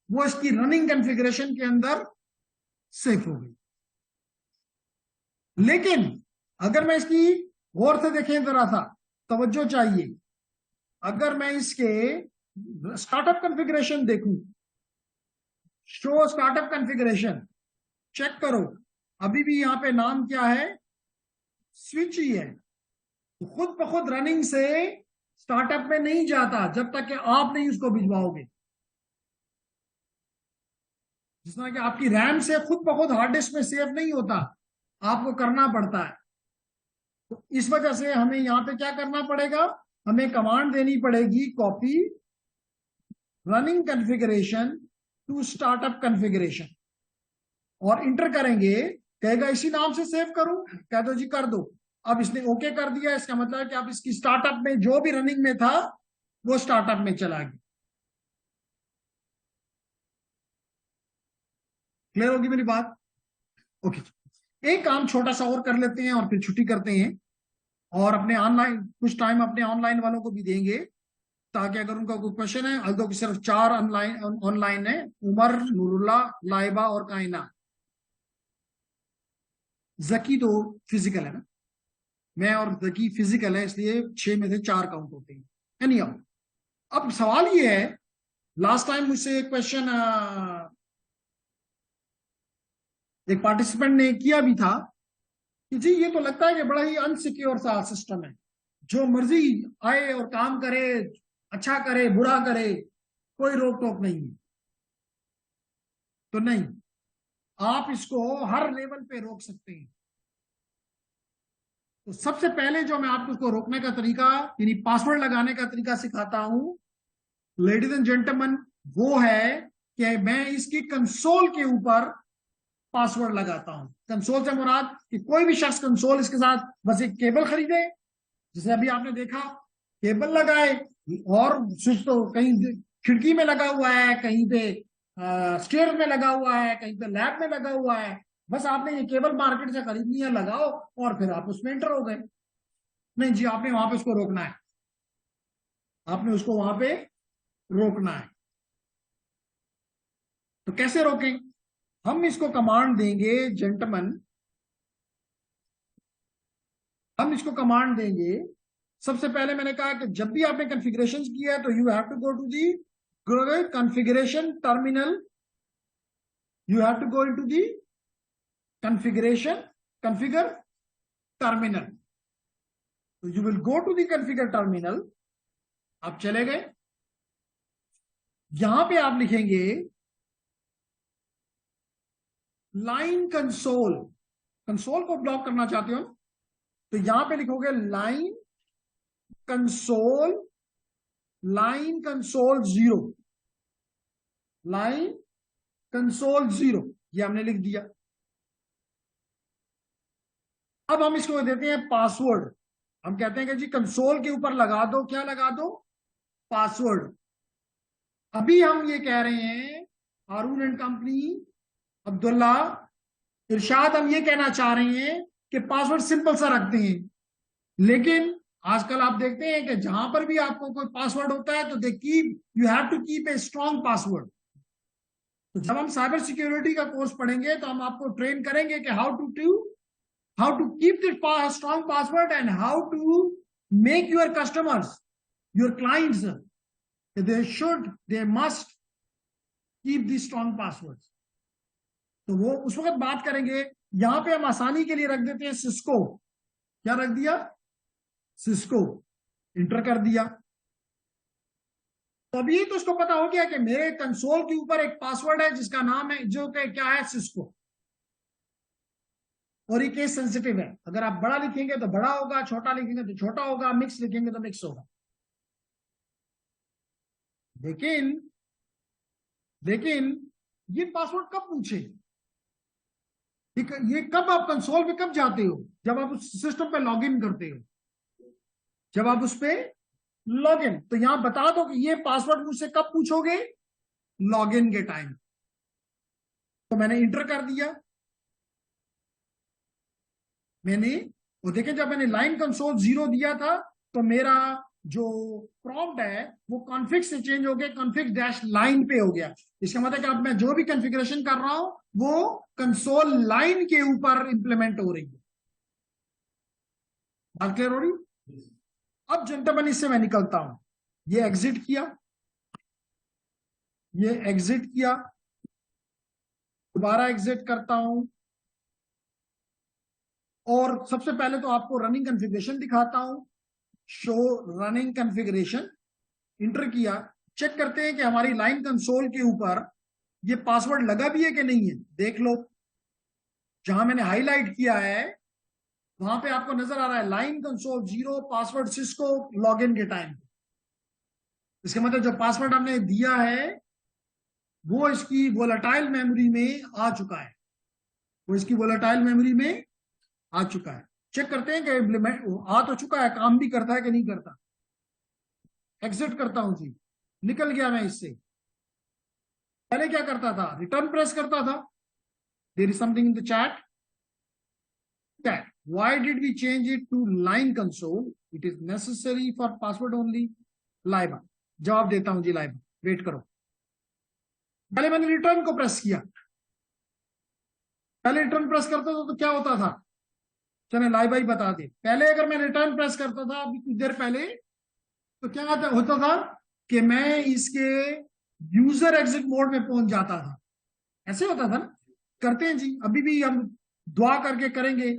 वो इसकी रनिंग कॉन्फ़िगरेशन के अंदर सेफ हो गई। लेकिन अगर मैं इसकी गौर से देखें, जरा सा तवज्जो चाहिए, अगर मैं इसके स्टार्टअप कॉन्फ़िगरेशन देखूं, शो स्टार्टअप कॉन्फ़िगरेशन, चेक करो अभी भी यहां पे नाम क्या है, स्विच ही है। तो खुद ब खुद रनिंग से स्टार्टअप में नहीं जाता जब तक कि आप नहीं उसको भिजवाओगे। जिस तरह कि आपकी रैम से खुद ब खुद हार्ड डिस्क में सेव नहीं होता, आपको करना पड़ता है। तो इस वजह से हमें यहां पे क्या करना पड़ेगा, हमें कमांड देनी पड़ेगी copy running configuration to startup configuration, और इंटर करेंगे। कहेगा इसी नाम से सेव करूं, कह दो जी कर दो। अब इसने ओके कर दिया, इसका मतलब है कि अब इसकी स्टार्टअप में जो भी रनिंग में था वो स्टार्टअप में चला गया। क्लियर होगी मेरी बात? ओके, एक काम छोटा सा और कर लेते हैं और फिर छुट्टी करते हैं, और अपने ऑनलाइन कुछ टाइम अपने ऑनलाइन वालों को भी देंगे, ताकि अगर उनका कोई क्वेश्चन है। अल्दो की सिर्फ 4 ऑनलाइन ऑनलाइन है, उमर, नूरुल्लाह, लाइबा और कायना। जकी तो फिजिकल है ना, मैं और जकी फिजिकल है, इसलिए 6 में से 4 काउंट होते हैं। एनी अब सवाल ये है, लास्ट टाइम मुझसे एक क्वेश्चन एक पार्टिसिपेंट ने किया भी था कि जी ये तो लगता है कि बड़ा ही अनसिक्योर सा सिस्टम है, जो मर्जी आए और काम करे, अच्छा करे बुरा करे, कोई रोक टोक नहीं है। तो नहीं, आप इसको हर लेवल पे रोक सकते हैं। तो सबसे पहले जो मैं आपको इसको रोकने का तरीका, यानी पासवर्ड लगाने का तरीका सिखाता हूं लेडीज एंड जेंटलमैन, वो है कि मैं इसकी कंसोल के ऊपर पासवर्ड लगाता हूं। कंसोल से मुराद कि कोई भी शख्स कंसोल इसके साथ बस एक केबल खरीदे, जैसे अभी आपने देखा केबल लगाए, और स्विच तो कहीं खिड़की में लगा हुआ है, कहीं पे स्टेयर में लगा हुआ है, कहीं पे लैब में लगा हुआ है, बस आपने ये केबल मार्केट से खरीदनी है, लगाओ और फिर आप उसमें एंटर हो गए। नहीं जी, आपने वहां पे उसको रोकना है, आपने उसको वहां पे रोकना है। तो कैसे रोकें? हम इसको कमांड देंगे जेंटलमैन, हम इसको कमांड देंगे। सबसे पहले मैंने कहा कि जब भी आपने कॉन्फ़िगरेशन किया है तो you have to go to the configuration terminal, you have to go into the configuration configure terminal. तो you will go to the configure terminal. आप चले गए, यहां पे आप लिखेंगे लाइन कंसोल, कंसोल को ब्लॉक करना चाहते हो तो यहां पे लिखोगे line console, line console 0, line console 0, ये हमने लिख दिया। अब हम इसको देते हैं पासवर्ड। हम कहते हैं कि जी कंसोल के ऊपर लगा दो, क्या लगा दो? पासवर्ड। अभी हम ये कह रहे हैं हारून एंड कंपनी, अब्दुल्ला, इरशाद, हम ये कहना चाह रहे हैं कि पासवर्ड सिंपल सा रखते हैं, लेकिन आजकल आप देखते हैं कि जहां पर भी आपको कोई पासवर्ड होता है तो they keep, you have to keep a strong password. तो जब हम साइबर सिक्योरिटी का कोर्स पढ़ेंगे तो हम आपको ट्रेन करेंगे कि how to keep the strong password and how to make your customers, your clients, they must keep the strong password. तो वो उस वक्त बात करेंगे। यहां पे हम आसानी के लिए रख देते हैं सिस्को। क्या रख दिया? सिस्को। इंटर कर दिया। तो अभी तो उसको पता हो गया कि मेरे कंसोल के ऊपर एक पासवर्ड है जिसका नाम है, जो कि क्या है, सिस्को। और ये केस सेंसिटिव है, अगर आप बड़ा लिखेंगे तो बड़ा होगा, छोटा लिखेंगे तो छोटा होगा, मिक्स लिखेंगे तो मिक्स होगा। लेकिन लेकिन ये पासवर्ड कब पूछे? ये कब आप कंसोल पे कब जाते हो? जब आप उस सिस्टम पे लॉग इन करते हो, जब आप उस पे लॉग इन, तो यहां बता दो कि ये पासवर्ड मुझसे कब पूछोगे? लॉग इन के टाइम। तो मैंने इंटर कर दिया, मैंने, वो देखें जब मैंने लाइन कंसोल 0 दिया था तो मेरा जो प्रॉम्प्ट है वो कॉन्फिग से चेंज हो गया, कॉन्फिग डैश लाइन पे हो गया। इसका मतलब कि अब मैं जो भी कॉन्फ़िगरेशन कर रहा हूं वो कंसोल लाइन के ऊपर इंप्लीमेंट हो रही है। बात क्लियर हो रही? अब जेंटलमैन इससे मैं निकलता हूं, ये एग्जिट किया, ये एग्जिट किया, दोबारा एग्जिट करता हूं, और सबसे पहले तो आपको रनिंग कॉन्फ़िगरेशन दिखाता हूं। शो रनिंग कॉन्फ़िगरेशन, इंटर किया, चेक करते हैं कि हमारी लाइन कंसोल के ऊपर ये पासवर्ड लगा भी है कि नहीं है। देख लो, जहां मैंने हाईलाइट किया है वहां पे आपको नजर आ रहा है line console 0, password Cisco, login के टाइम। इसके मतलब जो पासवर्ड हमने दिया है वो इसकी वोलेटाइल मेमोरी में आ चुका है, वो इसकी वोलेटाइल मेमोरी में आ चुका है। चेक करते हैं कि इम्प्लीमेंट आ तो चुका है, काम भी करता है कि नहीं करता। एग्जिट करता हूं जी, निकल गया मैं इससे। पहले क्या करता था? रिटर्न प्रेस करता था। There is something in the chat, that why did we change it to line console, it is necessary for password only. लाइबा जवाब देता हूं जी, लाइबा वेट करो। पहले मैंने रिटर्न को प्रेस किया, पहले रिटर्न प्रेस करता था तो क्या होता था, चले लाइव ही बता दे। पहले अगर मैं रिटर्न प्रेस करता था अभी कुछ देर पहले, तो क्या होता था कि मैं इसके यूजर एग्जिट मोड में पहुंच जाता था। ऐसे होता था ना? करते हैं जी, अभी भी हम दुआ करके करेंगे।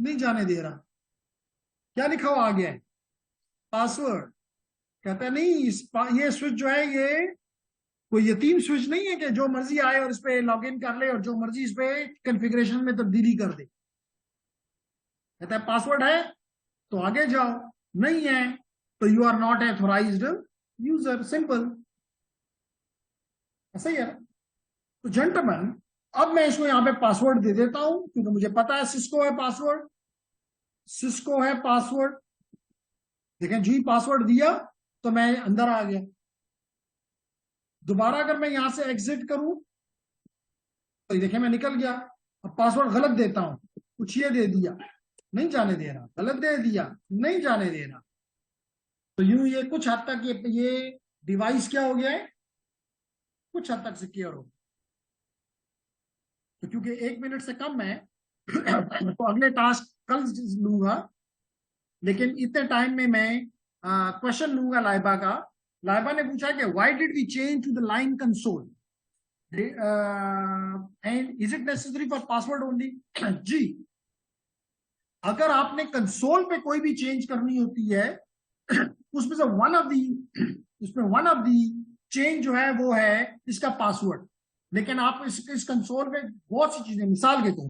नहीं जाने दे रहा, क्या लिखा हुआ आ गया है? पासवर्ड। कहता है नहीं, ये स्विच जो है ये कोई यतीम स्विच नहीं है कि जो मर्जी आए और इस पे लॉग इन कर ले और जो मर्जी इस पे कॉन्फ़िगरेशन में तब्दीली कर दे। कहता है पासवर्ड है तो आगे जाओ, नहीं है तो you are not authorized user, simple. ऐसा ही है। तो जेंटलमैन, अब मैं इसको यहां पे पासवर्ड दे देता हूं क्योंकि मुझे पता है सिस्को है पासवर्ड, सिस्को है पासवर्ड। देखें जी, पासवर्ड दिया तो मैं अंदर आ गया। दोबारा अगर मैं यहां से एग्जिट करूं तो ये देखिए मैं निकल गया। अब पासवर्ड गलत देता हूं, कुछ ये दे दिया, नहीं जाने दे रहा, गलत दे दिया, नहीं जाने दे रहा। तो यूं ये कुछ हद तक ये डिवाइस क्या हो गया है, कुछ हद तक सिक्योर हो। तो क्योंकि 1 मिनट से कम है तो अगले टास्क कल लूंगा, लेकिन इतने टाइम में मैं क्वेश्चन लूंगा लाइबा का। लाइबा ने पूछा कि why did we change to the line console and is it necessary for password only. जी, अगर आपने कंसोल पे कोई भी चेंज करनी होती है उसमें से वन ऑफ दी चेंज जो है वो है इसका पासवर्ड। लेकिन आप इस कंसोल में बहुत सी चीजें, मिसाल के तौर